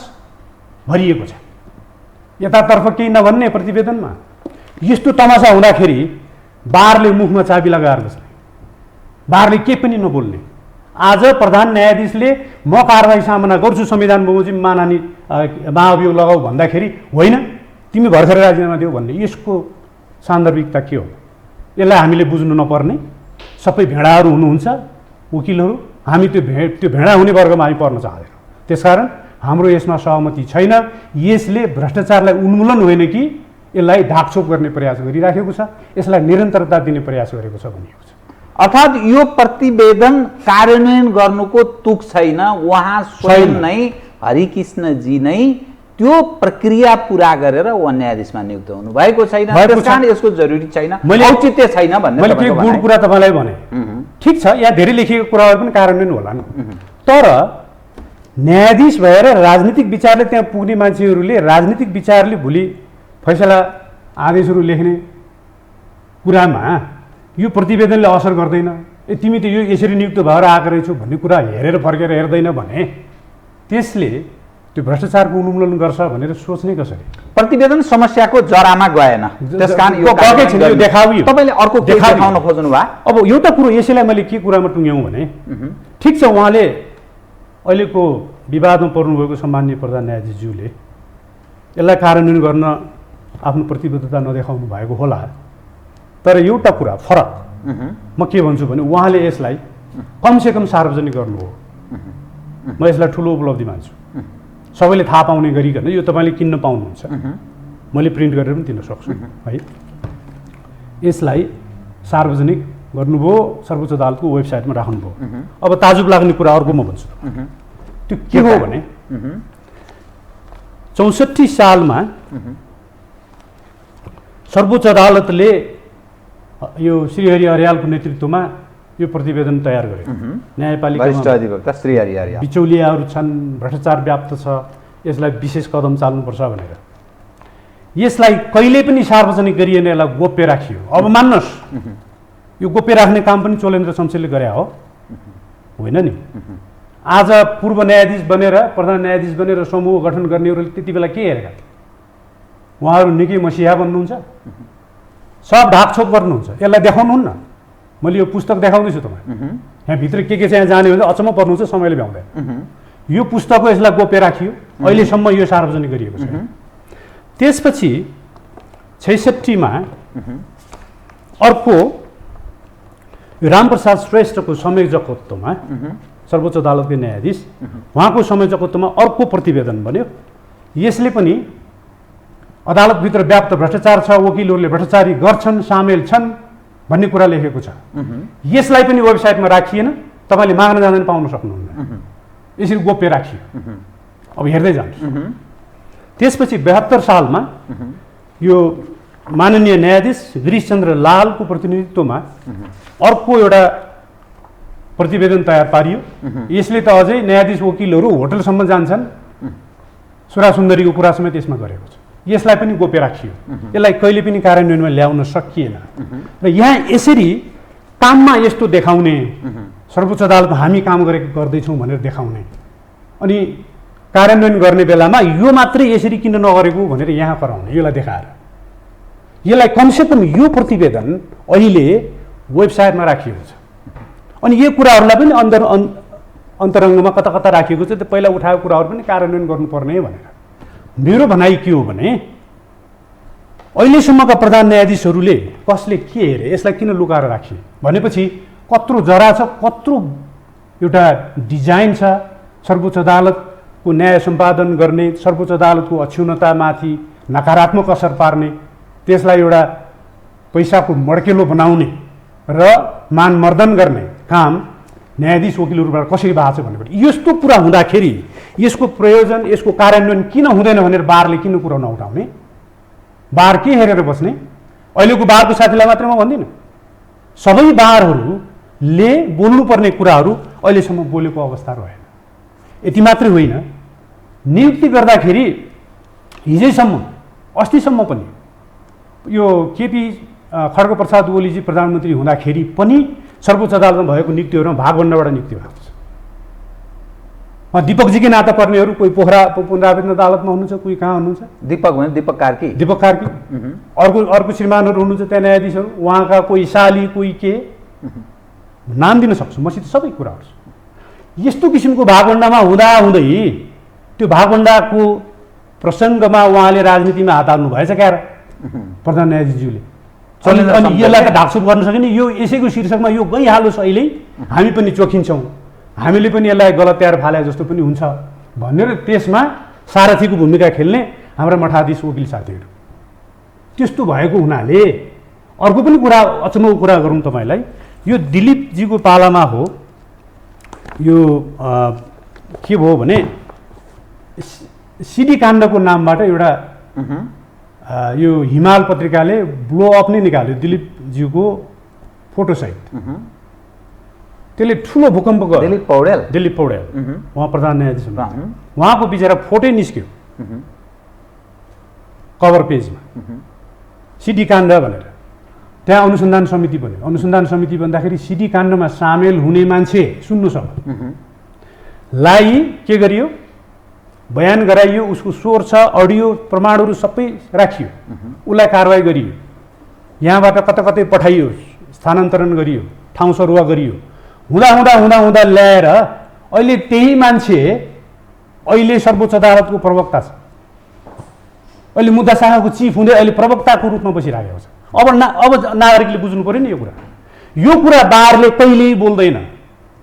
भरिएको छ। यतातर्फ केही नभन्ने प्रतिवेदनमा यस्तो तमासा हुँदाखेरि बारले मुखमा चाबी लगाएर बस्ने, बारले के पनि नबोल्ने। आज प्रधान न्यायाधीशले म कारबाही सामना गर्छु संविधान बमोजिम मानहानि महाअभियोग लगाऊ भन्दाखेरि होइन तिमी भर्खरै राजीनामा देऊ भन्ने, यसको सान्दर्भिकता के हो? यसलाई हामीले बुझ्नु नपर्ने? सबै भेडाहरू हुनुहुन्छ वकिलहरू, हामी त्यो भेडा हुने वर्गमा हामी पर्न चाहँदैनौँ। त्यसकारण हाम्रो यसमा सहमति छैन। यसले भ्रष्टाचारलाई उन्मूलन होइन कि यसलाई ढाकछोप गर्ने प्रयास गरिराखेको छ, यसलाई निरन्तरता दिने प्रयास गरेको छ भनिएको छ। अर्थात् यो प्रतिवेदन कार्यान्वयन गर्नुको तुक छैन। उहाँ स्वयं नै हरिकृष्णजी नै त्यो प्रक्रिया पुरा गरेर उहाँ न्यायाधीशमा नियुक्त हुनु भएको छैन। त्यसकारण यसको जरुरी छैन, औचित्य छैन भन्ने मैले के गुड कुरा तपाईँलाई भने। ठिक छ, यहाँ धेरै लेखिएको कुराहरू पनि कार्यान्वयन होला नि, तर न्यायाधीश भएर राजनीतिक विचारले त्यहाँ पुग्ने मान्छेहरूले राजनीतिक विचारले भोलि फैसला आदेशहरू लेख्ने कुरामा यो प्रतिवेदनले असर गर्दैन। तिमी त यो यसरी नियुक्त भएर आएको रहेछौ भन्ने कुरा हेरेर फर्केर हेर्दैन भने त्यसले त्यो भ्रष्टाचारको उन्मूलन गर्छ भनेर सोच्ने कसरी? प्रतिवेदन समस्याको जरामा गएन, त्यसकारण यो देखाइयो। तपाईँले अर्को के देखाउन खोज्नु भयो? अब एउटा कुरो यसैलाई मैले के कुरामा टुङ्ग्याउँ भने ठिक छ, उहाँले अहिलेको विवादमा पर्नुभएको सम्माननीय प्रधान न्यायाधीशज्यूले यसलाई कार्यान्वयन गर्न आफ्नो प्रतिबद्धता नदेखाउनु भएको होला। तर एउटा कुरा फरक म के भन्छु भने उहाँले यसलाई कमसेकम सार्वजनिक गर्नु हो। म यसलाई ठुलो उपलब्धि मान्छु। सबैले थाहा पाउने गरिकन यो तपाईँले किन्न पाउनुहुन्छ, मैले प्रिन्ट गरेर पनि दिन सक्छु है। यसलाई सार्वजनिक गर्नुभयो, सर्वोच्च अदालतको वेबसाइटमा राख्नुभयो। अब ताजुब लाग्ने कुरा अर्को म भन्छु, त्यो के हो भने 64 सालमा सर्वोच्च अदालतले यो श्रीहरि अर्यालको नेतृत्वमा यो प्रतिवेदन तयार गर्यो। न्यायपालिका बिचौलियाहरू छन्, भ्रष्टाचार व्याप्त छ, यसलाई विशेष कदम चाल्नुपर्छ भनेर। यसलाई कहिले पनि सार्वजनिक गरिएन, यसलाई गोप्य राखियो। अब मान्नुहोस् यो गोप्य राख्ने काम पनि चोलेन्द्र शमशेरले गरे हो, होइन नि? आज पूर्व न्यायाधीश बनेर प्रधान न्यायाधीश बनेर समूह गठन गर्नेहरूले त्यति बेला के हेरेका थिए? उहाँहरू निकै मसिहा बन्नुहुन्छ, सब ढाकछोप गर्नुहुन्छ। यसलाई देखाउनुहुन्न। मैले यो पुस्तक देखाउँदैछु तपाईँ, यहाँभित्र के छ यहाँ जाने भने अचम्म पर्नुहुन्छ, समयले भ्याउँदैन। यो पुस्तक हो, यसलाई गोप्य राखियो, अहिलेसम्म यो सार्वजनिक गरिएको छ। त्यसपछि 66 मा अर्को रामप्रसाद श्रेष्ठको संयोजकत्वमा सर्वोच्च अदालतको न्यायाधीश, उहाँको संयोजकत्वमा अर्को प्रतिवेदन बन्यो। यसले पनि अदालतभित्र व्याप्त भ्रष्टाचार छ, वकिलहरूले भ्रष्टाचारी गर्छन्, सामेल छन् भन्ने कुरा लेखेको छ। यसलाई पनि वेबसाइटमा राखिएन, तपाईँले माग्न जाँदैन, पाउन सक्नुहुन्न। यसरी गोप्य राखियो। अब हेर्दै जानुहोस्। त्यसपछि 72 सालमा यो माननीय न्यायाधीश गिरीशचन्द्र लालको प्रतिनिधित्वमा अर्को एउटा प्रतिवेदन तयार पारियो। यसले त अझै न्यायाधीश वकिलहरू होटलसम्म जान्छन्, सुरासुन्दरीको कुरा समेत यसमा गरेको छ। यसलाई पनि गोप्य राखियो। यसलाई कहिले पनि कार्यान्वयनमा ल्याउन सकिएन। र यहाँ यसरी काममा यस्तो देखाउने, सर्वोच्च अदालतमा हामी काम गर्दैछौँ भनेर देखाउने, अनि कार्यान्वयन गर्ने बेलामा यो मात्रै यसरी किन नगरेको भनेर यहाँ कराउने, यसलाई देखाएर यसलाई कमसेकम यो प्रतिवेदन अहिले वेबसाइटमा राखिएको छ। अनि यो कुराहरूलाई पनि अन्तरङ्गमा कता कता राखिएको छ। त्यो पहिला उठाएको कुराहरू पनि कार्यान्वयन गर्नुपर्ने भनेर मेरो भनाइ के हो भने अहिलेसम्मका प्रधान न्यायाधीशहरूले कसले के हेरे, यसलाई किन लुकाएर राखिए भनेपछि कत्रो जरा छ, कत्रो एउटा डिजाइन छ सर्वोच्च अदालतको न्याय सम्पादन गर्ने, सर्वोच्च अदालतको अक्षुण्णतामाथि नकारात्मक असर पार्ने, त्यसलाई एउटा पैसाको मड्केलो बनाउने र मानमर्दन गर्ने काम न्यायाधीश वकिलहरूबाट कसरी भएको छ भनेपछि यस्तो कुरा हुँदाखेरि यसको प्रयोजन, यसको कार्यान्वयन किन हुँदैन भनेर बारले किन कुरा नउठाउने? बार के हेरेर बस्ने? अहिलेको बारको साथीलाई मात्रै म भन्दिनँ, सबै बारहरूले बोल्नुपर्ने कुराहरू अहिलेसम्म बोलेको अवस्था रहेन। यति मात्रै होइन, नियुक्ति गर्दाखेरि हिजैसम्म, अस्तिसम्म पनि यो केपी खड्गप्रसाद ओलीजी प्रधानमन्त्री हुँदाखेरि पनि सर्वोच्च अदालतमा भएको नियुक्तिहरूमा भागभण्डाबाट नियुक्ति भएको छ। दीपकजीकै नाता पर्नेहरू कोही पोखरा पुनरावेदन अदालतमा हुनुहुन्छ, कोही कहाँ हुनुहुन्छ। दीपक भने दीपक कार्की अर्को श्रीमानहरू हुनुहुन्छ त्यहाँ न्यायाधीशहरू, उहाँका कोही साली कोही के नाम दिन सक्छु, मसित सबै कुराहरू छ। यस्तो किसिमको भागभण्डामा हुँदाहुँदै त्यो भागभण्डाको प्रसङ्गमा उहाँले राजनीतिमा हात हाल्नु भएछ क्या र प्रधान न्यायाधीशज्यूले। अनि यसलाई त ढाकछोप गर्न सकिने, यो यसैको शीर्षकमा यो गइहालोस्, अहिले हामी पनि चोखिन्छौँ, हामीले पनि यसलाई गलत तयार फाले जस्तो पनि हुन्छ भनेर त्यसमा सारथीको भूमिका खेल्ने हाम्रा मठाधीश वकिल साथीहरू। त्यस्तो भएको हुनाले अर्को पनि कुरा, अचम्मको कुरा गरौँ तपाईँलाई, यो दिलीपजीको पालामा हो। यो के भयो भने सिडी काण्डको नामबाट एउटा यो हिमाल पत्रिकाले ब्लो अप नै निकाल्यो दिलीपज्यूको फोटोसहित। त्यसले ठुलो भूकम्प गर्यो। दिलीप पौडेल उहाँ प्रधान न्यायाधीश हुनुहुन्छ, उहाँको बिचरा फोटै निस्क्यो कभर पेजमा, सिडी काण्ड भनेर। त्यहाँ अनुसन्धान समिति बन्यो। अनुसन्धान समिति भन्दाखेरि सिडी काण्डमा सामेल हुने मान्छे सुन्नुहोस् लाई के गरियो, बयान गराइयो, उसको स्वर छ, अडियो प्रमाणहरू सबै राखियो, उसलाई कारवाही गरियो, यहाँबाट कता कतै पठाइयो, स्थानान्तरण गरियो, ठाउँ सरुवा गरियो। हुँदा ल्याएर अहिले त्यही मान्छे अहिले सर्वोच्च अदालतको प्रवक्ता छ, अहिले मुद्दा शाखाको चिफ हुँदै अहिले प्रवक्ताको रूपमा बसिरहेको छ। अब नागरिकले बुझ्नु पर्यो नि यो कुरा बारले कहिल्यै बोल्दैन।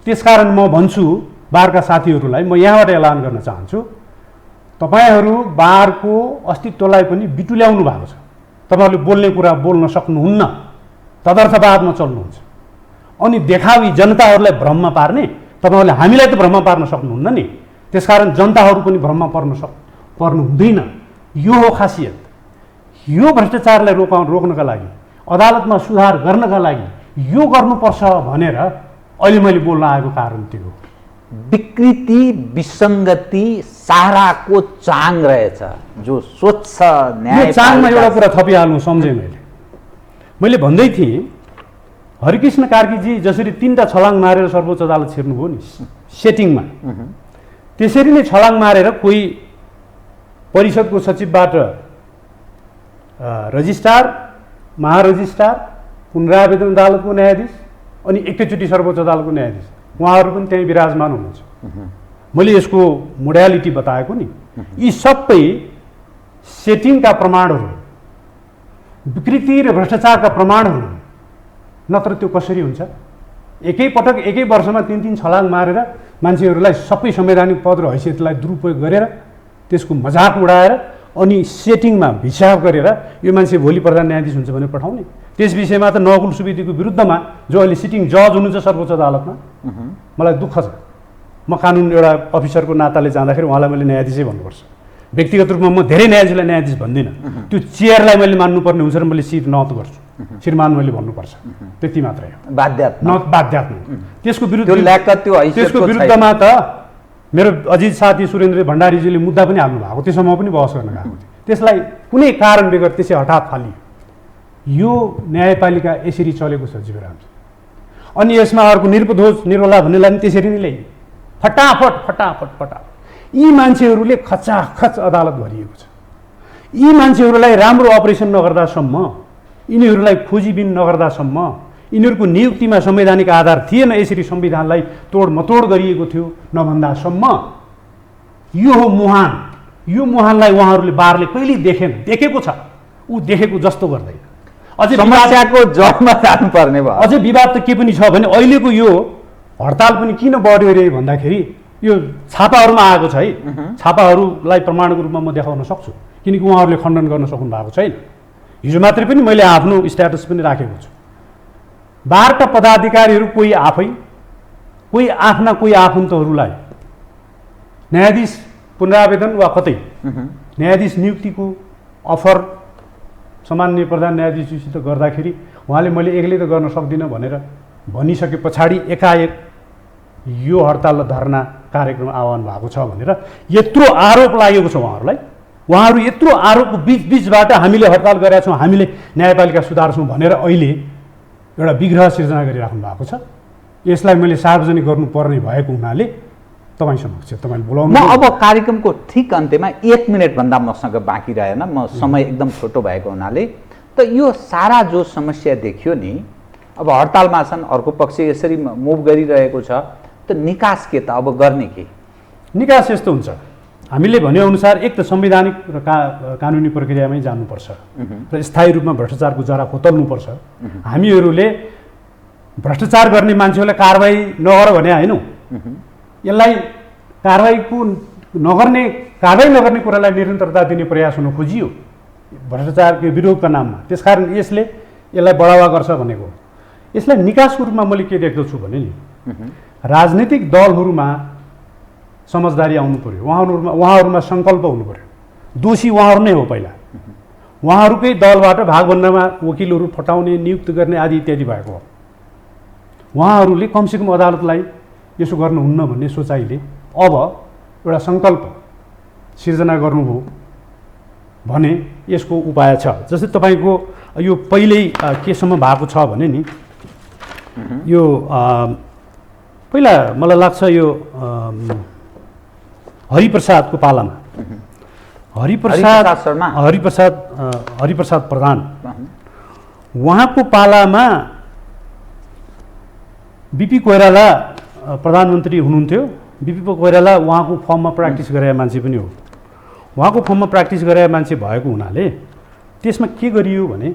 त्यसकारण म भन्छु बारका साथीहरूलाई, म यहाँबाट एलान गर्न चाहन्छु, तपाईँहरू बारको अस्तित्वलाई पनि बिटुल्याउनु भएको छ। तपाईँहरूले बोल्ने कुरा बोल्न सक्नुहुन्न, तदर्थवादमा चल्नुहुन्छ। अनि देखावी जनताहरूलाई भ्रममा पार्ने, तपाईँहरूले हामीलाई त भ्रममा पार्न सक्नुहुन्न नि, त्यसकारण जनताहरू पनि भ्रममा पर्नु हुँदैन। यो हो खासियत। यो भ्रष्टाचारलाई रोक्नका लागि, अदालतमा सुधार गर्नका लागि यो गर्नुपर्छ भनेर अहिले मैले बोल्न आएको कारण त्यो हो। विकृति विसङ्गति साराको चाङ रहेछ जो स्वच्छ न्याय। चाङमा एउटा कुरा थपिहाल्नु सम्झेँ मैले भन्दै थिएँ, हरिकृष्ण कार्कीजी जसरी 3टा छलाङ मारेर सर्वोच्च अदालत छिर्नुभयो नि सेटिङमा, त्यसरी नै छलाङ मारेर कोही परिषदको सचिवबाट रजिस्ट्रार, महारजिस्ट्रार, पुनरावेदन अदालतको न्यायाधीश अनि एकैचोटि सर्वोच्च अदालतको न्यायाधीश, उहाँहरू पनि त्यहीँ विराजमान हुनुहुन्छ। मैले यसको मोडालिटी बताएको नि, यी सबै सेटिङका प्रमाणहरू, विकृति र भ्रष्टाचारका प्रमाणहरू, नत्र त्यो कसरी हुन्छ। एकैपटक एकै वर्षमा 3-3 छलाङ मारेर मान्छेहरूलाई सबै संवैधानिक पद र हैसियतलाई दुरुपयोग गरेर त्यसको मजाक उडाएर अनि सेटिङमा हिसाब गरेर यो मान्छे भोलि प्रधान न्यायाधीश हुन्छ भनेर पठाउने। त्यस विषयमा त नकुल सुवेदीको विरुद्धमा जो अहिले सिटिङ जज हुनुहुन्छ सर्वोच्च अदालतमा, मलाई दुःख छ। म कानुन एउटा अफिसरको नाताले जाँदाखेरि उहाँलाई मैले न्यायाधीशै भन्नुपर्छ। व्यक्तिगत रूपमा म धेरै न्यायाधीशलाई न्यायाधीश भन्दिनँ, त्यो चेयरलाई मैले मान्नुपर्ने हुन्छ र मैले सिट नत गर्छु, श्रीमान मैले भन्नुपर्छ, त्यति मात्रै हो। बाध्यात्मक त्यसको विरुद्धमा त मेरो अजित साथी सुरेन्द्र भण्डारीजीले मुद्दा पनि हाल्नु भएको, त्यसमा म पनि बहस गर्न गएको थिएँ। त्यसलाई कुनै कारण बेगर त्यसै हठात फालियो। यो न्यायपालिका यसरी चलेको छ जीवरामजी। अनि यसमा अर्को निरुपदोष निरोला भन्नेलाई पनि त्यसरी नै ल्याइयो, फटाफट। यी मान्छेहरूले खचाखच अदालत भरिएको छ। यी मान्छेहरूलाई राम्रो अपरेसन नगर्दासम्म, यिनीहरूलाई खोजीबिन नगर्दासम्म, यिनीहरूको नियुक्तिमा संवैधानिक आधार थिएन, यसरी संविधानलाई तोडमतोड गरिएको थियो नभन्दासम्म यो हो मुहान। यो मुहानलाई उहाँहरूले बारले कहिल्यै देखेन, देखेको छ ऊ देखेको जस्तो गर्दैन। अझै समस्याको जडमा जानुपर्ने भयो। अझै विवाद त के पनि छ भने अहिलेको यो हडताल पनि किन बढ्यो अरे भन्दाखेरि यो छापाहरूमा आएको छ है। छापाहरूलाई प्रमाणको रूपमा म देखाउन सक्छु, किनकि उहाँहरूले खण्डन गर्न सक्नु भएको छैन। हिजो मात्रै पनि मैले आफ्नो स्ट्याटस पनि राखेको छु। बारका पदाधिकारीहरू कोही आफै, कोही आफ्ना कोही आफन्तहरूलाई न्यायाधीश पुनरावेदन वा कतै न्यायाधीश नियुक्तिको अफर सामान्य प्रधान न्यायाधीशसित गर्दाखेरि उहाँले मैले एक्लै त गर्न सक्दिनँ भनेर भनिसके पछाडि एकाएक यो हडताल र धरना कार्यक्रम आह्वान भएको छ भनेर यत्रो आरोप लागेको छ उहाँहरूलाई। उहाँहरू यत्रो आरोपको बिचबाट हामीले हडताल गरेका छौँ, हामीले न्यायपालिका सुधार्छौँ भनेर अहिले एउटा विग्रह सिर्जना गरिराख्नु भएको छ। यसलाई मैले सार्वजनिक गर्नुपर्ने भएको हुनाले तपाईँ समक्ष तपाईँले बोलाउनु। म अब कार्यक्रमको ठिक अन्त्यमा 1 मिनटभन्दा मसँग बाँकी रहेन, म समय एकदम छोटो भएको हुनाले त यो सारा जो समस्या देखियो नि, अब हडतालमा छन्, अर्को पक्ष यसरी मुभ गरिरहेको छ, त निकास के त अब गर्ने के? निकास यस्तो हुन्छ, हामीले भनेअनुसार एक त संवैधानिक र कानुनी प्रक्रियामै जानुपर्छ र स्थायी रूपमा भ्रष्टाचारको जरा खोतल्नुपर्छ। हामीहरूले भ्रष्टाचार गर्ने मान्छेहरूलाई कारवाही नगर भने होइनौँ, यसलाई कारवाही नगर्ने कुरालाई निरन्तरता दिने प्रयास हुन खोजियो भ्रष्टाचारको विरोधका नाममा। त्यसकारण यसलाई बढावा गर्छ भनेको। यसलाई निकासको रूपमा मैले के देख्दछु भने नि, राजनीतिक दलहरूमा समझदारी आउनु पर्यो, उहाँहरूमा सङ्कल्प हुनु पर्यो। दोषी उहाँहरू नै हो पहिला, उहाँहरूकै दलबाट भागभन्डामा वकिलहरू फटाउने, नियुक्त गर्ने आदि इत्यादि भएको हो। उहाँहरूले कमसेकम अदालतलाई यसो गर्नुहुन्न भन्ने सोचाइले अब एउटा सङ्कल्प सिर्जना गर्नुभयो भने यसको उपाय छ। जस्तै तपाईँको यो पहिल्यै केसम्म भएको छ भने नि, यो पहिला मलाई लाग्छ यो हरिप्रसादको पालामा हरिप्रसाद प्रधान, उहाँको पालामा बिपी कोइराला प्रधानमन्त्री हुनुहुन्थ्यो। बिपी कोइराला उहाँको फर्ममा प्र्याक्टिस गरेका मान्छे पनि हो। उहाँको फर्ममा प्र्याक्टिस गरेका मान्छे भएको हुनाले त्यसमा के गरियो भने,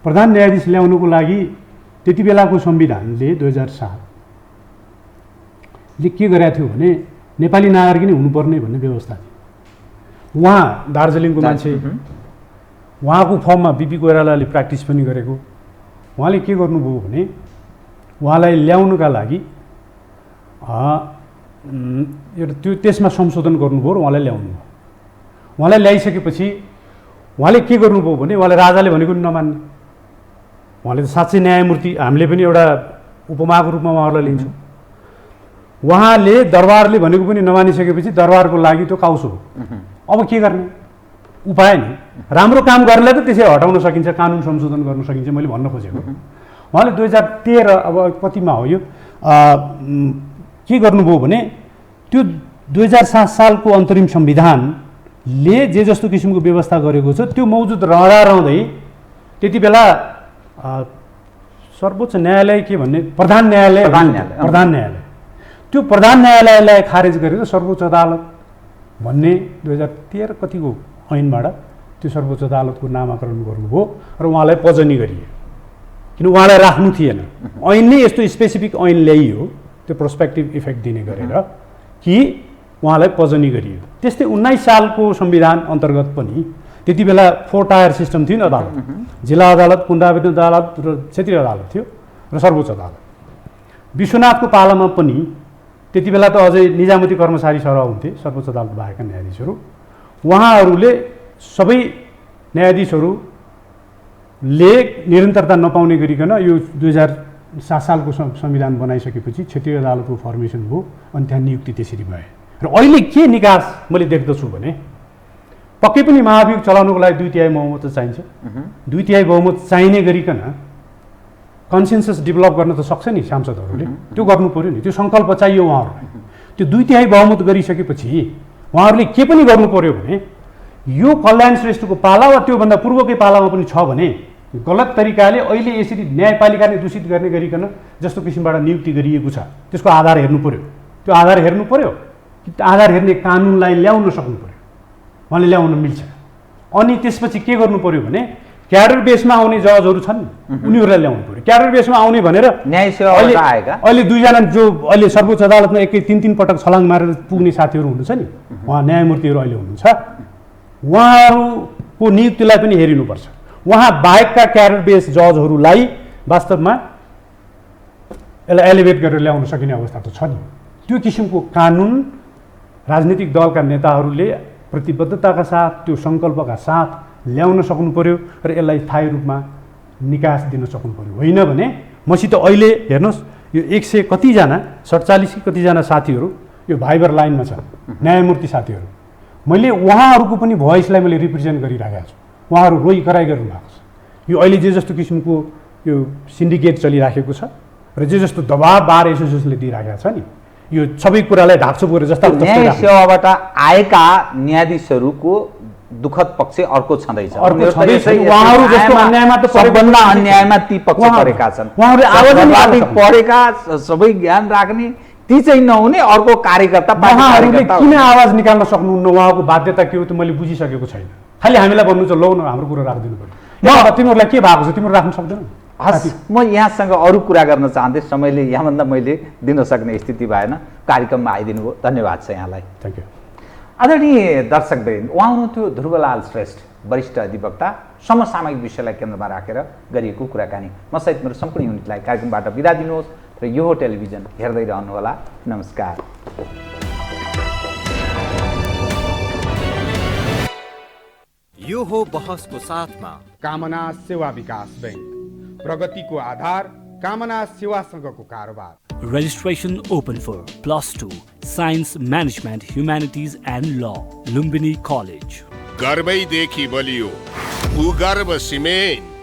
प्रधान न्यायाधीश ल्याउनुको लागि त्यति बेलाको संविधानले 2007ले के गरेको थियो भने नेपाली नागरिक नै हुनुपर्ने भन्ने व्यवस्था थियो। उहाँ दार्जिलिङको मान्छे, उहाँको फर्ममा बिपी कोइरालाले प्र्याक्टिस पनि गरेको। उहाँले के गर्नुभयो भने उहाँलाई ल्याउनुका लागि त्यसमा संशोधन गर्नुभयो र उहाँलाई ल्याउनुभयो। उहाँलाई ल्याइसकेपछि उहाँले के गर्नुभयो भने उहाँले राजाले भनेको पनि नमान्ने। उहाँले त साँच्चै न्यायमूर्ति, हामीले पनि एउटा उपमाको रूपमा उहाँहरूलाई लिन्छौँ। उहाँले दरबारले भनेको पनि नमानिसकेपछि दरबारको लागि त्यो काउस हो। अब के गर्ने उपाय नि? राम्रो काम गर्नेलाई त त्यसै हटाउन सकिन्छ, कानुन संशोधन गर्न सकिन्छ, मैले भन्न खोजेको। उहाँले 2013 अब कतिमा हो यो के गर्नुभयो भने त्यो 2007 सालको अन्तरिम संविधानले जे जस्तो किसिमको व्यवस्था गरेको छ त्यो मौजुद रहँदै त्यति बेला सर्वोच्च न्यायालय के भन्ने प्रधान न्यायालय त्यो प्रधान न्यायालयलाई खारेज गरेर सर्वोच्च अदालत भन्ने 2013 कतिको ऐनबाट त्यो सर्वोच्च अदालतको नामाकरण गर्नुभयो र उहाँलाई पजनी गरियो। किन उहाँलाई राख्नु थिएन, ऐन नै यस्तो स्पेसिफिक ऐन ल्याइयो त्यो प्रोस्पेक्टिभ इफेक्ट दिने गरेर कि उहाँलाई पजनी गरियो। त्यस्तै 19 सालको संविधान अन्तर्गत पनि त्यति बेला 4 टायर सिस्टम थियो नि अदालत, जिल्ला अदालत, पुनरावेदन अदालत र क्षेत्रीय अदालत थियो र सर्वोच्च अदालत। विश्वनाथको पालामा पनि त्यति बेला त अझै निजामती कर्मचारी सरह हुन्थे सर्वोच्च अदालत बाहेकका न्यायाधीशहरू। उहाँहरूले सबै न्यायाधीशहरूले निरन्तरता नपाउने गरिकन यो 2007 सालको संविधान बनाइसकेपछि क्षेत्रीय अदालतको फर्मेसन भयो अनि त्यहाँ नियुक्ति त्यसरी भए। र अहिले के निकास मैले देख्दछु भने पक्कै पनि महाभियोग चलाउनुको लागि 2/3 बहुमत चाहिन्छ। 2/3 बहुमत चाहिने गरिकन कन्सेन्सस डेभलप गर्न त सक्छ नि सांसदहरूले, त्यो गर्नु पर्यो नि, त्यो सङ्कल्प चाहियो उहाँहरूलाई। त्यो 2/3 बहुमत गरिसकेपछि उहाँहरूले के पनि गर्नु पर्यो भने यो कल्याण श्रेष्ठको पाला वा त्योभन्दा पूर्वकै पालामा पनि छ भने गलत तरिकाले अहिले यसरी न्यायपालिकाले दूषित गर्ने गरिकन जस्तो किसिमबाट नियुक्ति गरिएको छ त्यसको आधार हेर्नु पर्यो। त्यो आधार हेर्नु पर्यो, आधार हेर्ने कानुनलाई ल्याउन सक्नु पर्यो, उहाँले ल्याउन मिल्छ। अनि त्यसपछि के गर्नु पर्यो भने क्याडर बेसमा आउने जजहरू छन् उनीहरूलाई ल्याउनु पर्यो। क्याडर बेसमा आउने भनेर न्याय सेवाबाट आएका अहिले 2जना जो अहिले सर्वोच्च अदालतमा एकै 3-3 पटक छलाङ मारेर पुग्ने साथीहरू हुनुहुन्छ नि, उहाँ न्यायमूर्तिहरू अहिले हुनुहुन्छ, उहाँहरूको नियुक्तिलाई पनि हेरिनुपर्छ। उहाँ बाहेकका क्याडर बेस जजहरूलाई वास्तवमा यसलाई एलिभेट गरेर ल्याउन सकिने अवस्था त छ नि। त्यो किसिमको कानुन राजनीतिक दलका नेताहरूले प्रतिबद्धताका साथ त्यो सङ्कल्पका साथ ल्याउन सक्नु पर्यो र यसलाई स्थायी रूपमा निकास दिन सक्नु पर्यो। होइन भने मसित अहिले हेर्नुहोस् यो 100 कतिजना 47 कतिजना साथीहरू यो भाइबर लाइनमा छन्, न्यायमूर्ति साथीहरू, मैले उहाँहरूको पनि भोइसलाई मैले रिप्रेजेन्ट गरिराखेको छु। उहाँहरू रोइ कराइ गर्नु भएको छ। यो अहिले जे जस्तो किसिमको यो सिन्डिकेट चलिराखेको छ र जे जस्तो दबाब बार एसोसिएसनले दिइराखेको छ नि, यो सबै कुरालाई ढाकछोप गरेर जस्ता न्याय सेवाबाट आएका न्यायाधीशहरूको दुःखद पक्ष अर्को छँदैछ। उहाँहरू जस्तो अन्यायमा त सबभन्दा अन्यायमा ती पक्ष परेका छन्। उहाँहरूले आवाज पढेका सबै ज्ञान राख्ने ती चाहिँ नहुने अर्को कार्यकर्ता उहाँहरूले किन आवाज निकाल्न सक्नुहुन्न? उहाँको बाध्यता के हो त मैले बुझिसकेको छैन। खालि हामीलाई भन्नु छ लौ न हाम्रो कुरा राखिदिनु पर्यो। तिमीहरूलाई के भएको छ तिमीहरू राख्न सक्दैनौ? हस्, म यहाँसँग अरू कुरा गर्न चाहन्थेँ, समयले यहाँभन्दा मैले दिन सक्ने स्थिति भएन। कार्यक्रममा आइदिनु भयो, धन्यवाद छ यहाँलाई। Thank you. आदरणीय दर्शकवृन्द, उहाँ हुनुहुन्थ्यो ध्रुवलाल श्रेष्ठ, वरिष्ठ अधिवक्ता, समसामयिक विषयलाई केन्द्रमा राखेर गरिएको कुराकानी। म सहित मेरो सम्पूर्ण युनिटलाई कार्यक्रमबाट बिदा दिनुहोस् र यो टेलिभिजन हेर्दै रहनुहोला। नमस्कार। यो हो बहसको साथमा कामना सेवा विकास बैंक, प्रगतिको आधार कामना सेवासँगको कारोबार। Registration open for +2 Science Management Humanities and Law, Lumbini College. गर्वैदेखि बलियो भूगर्भ सिमेन्ट।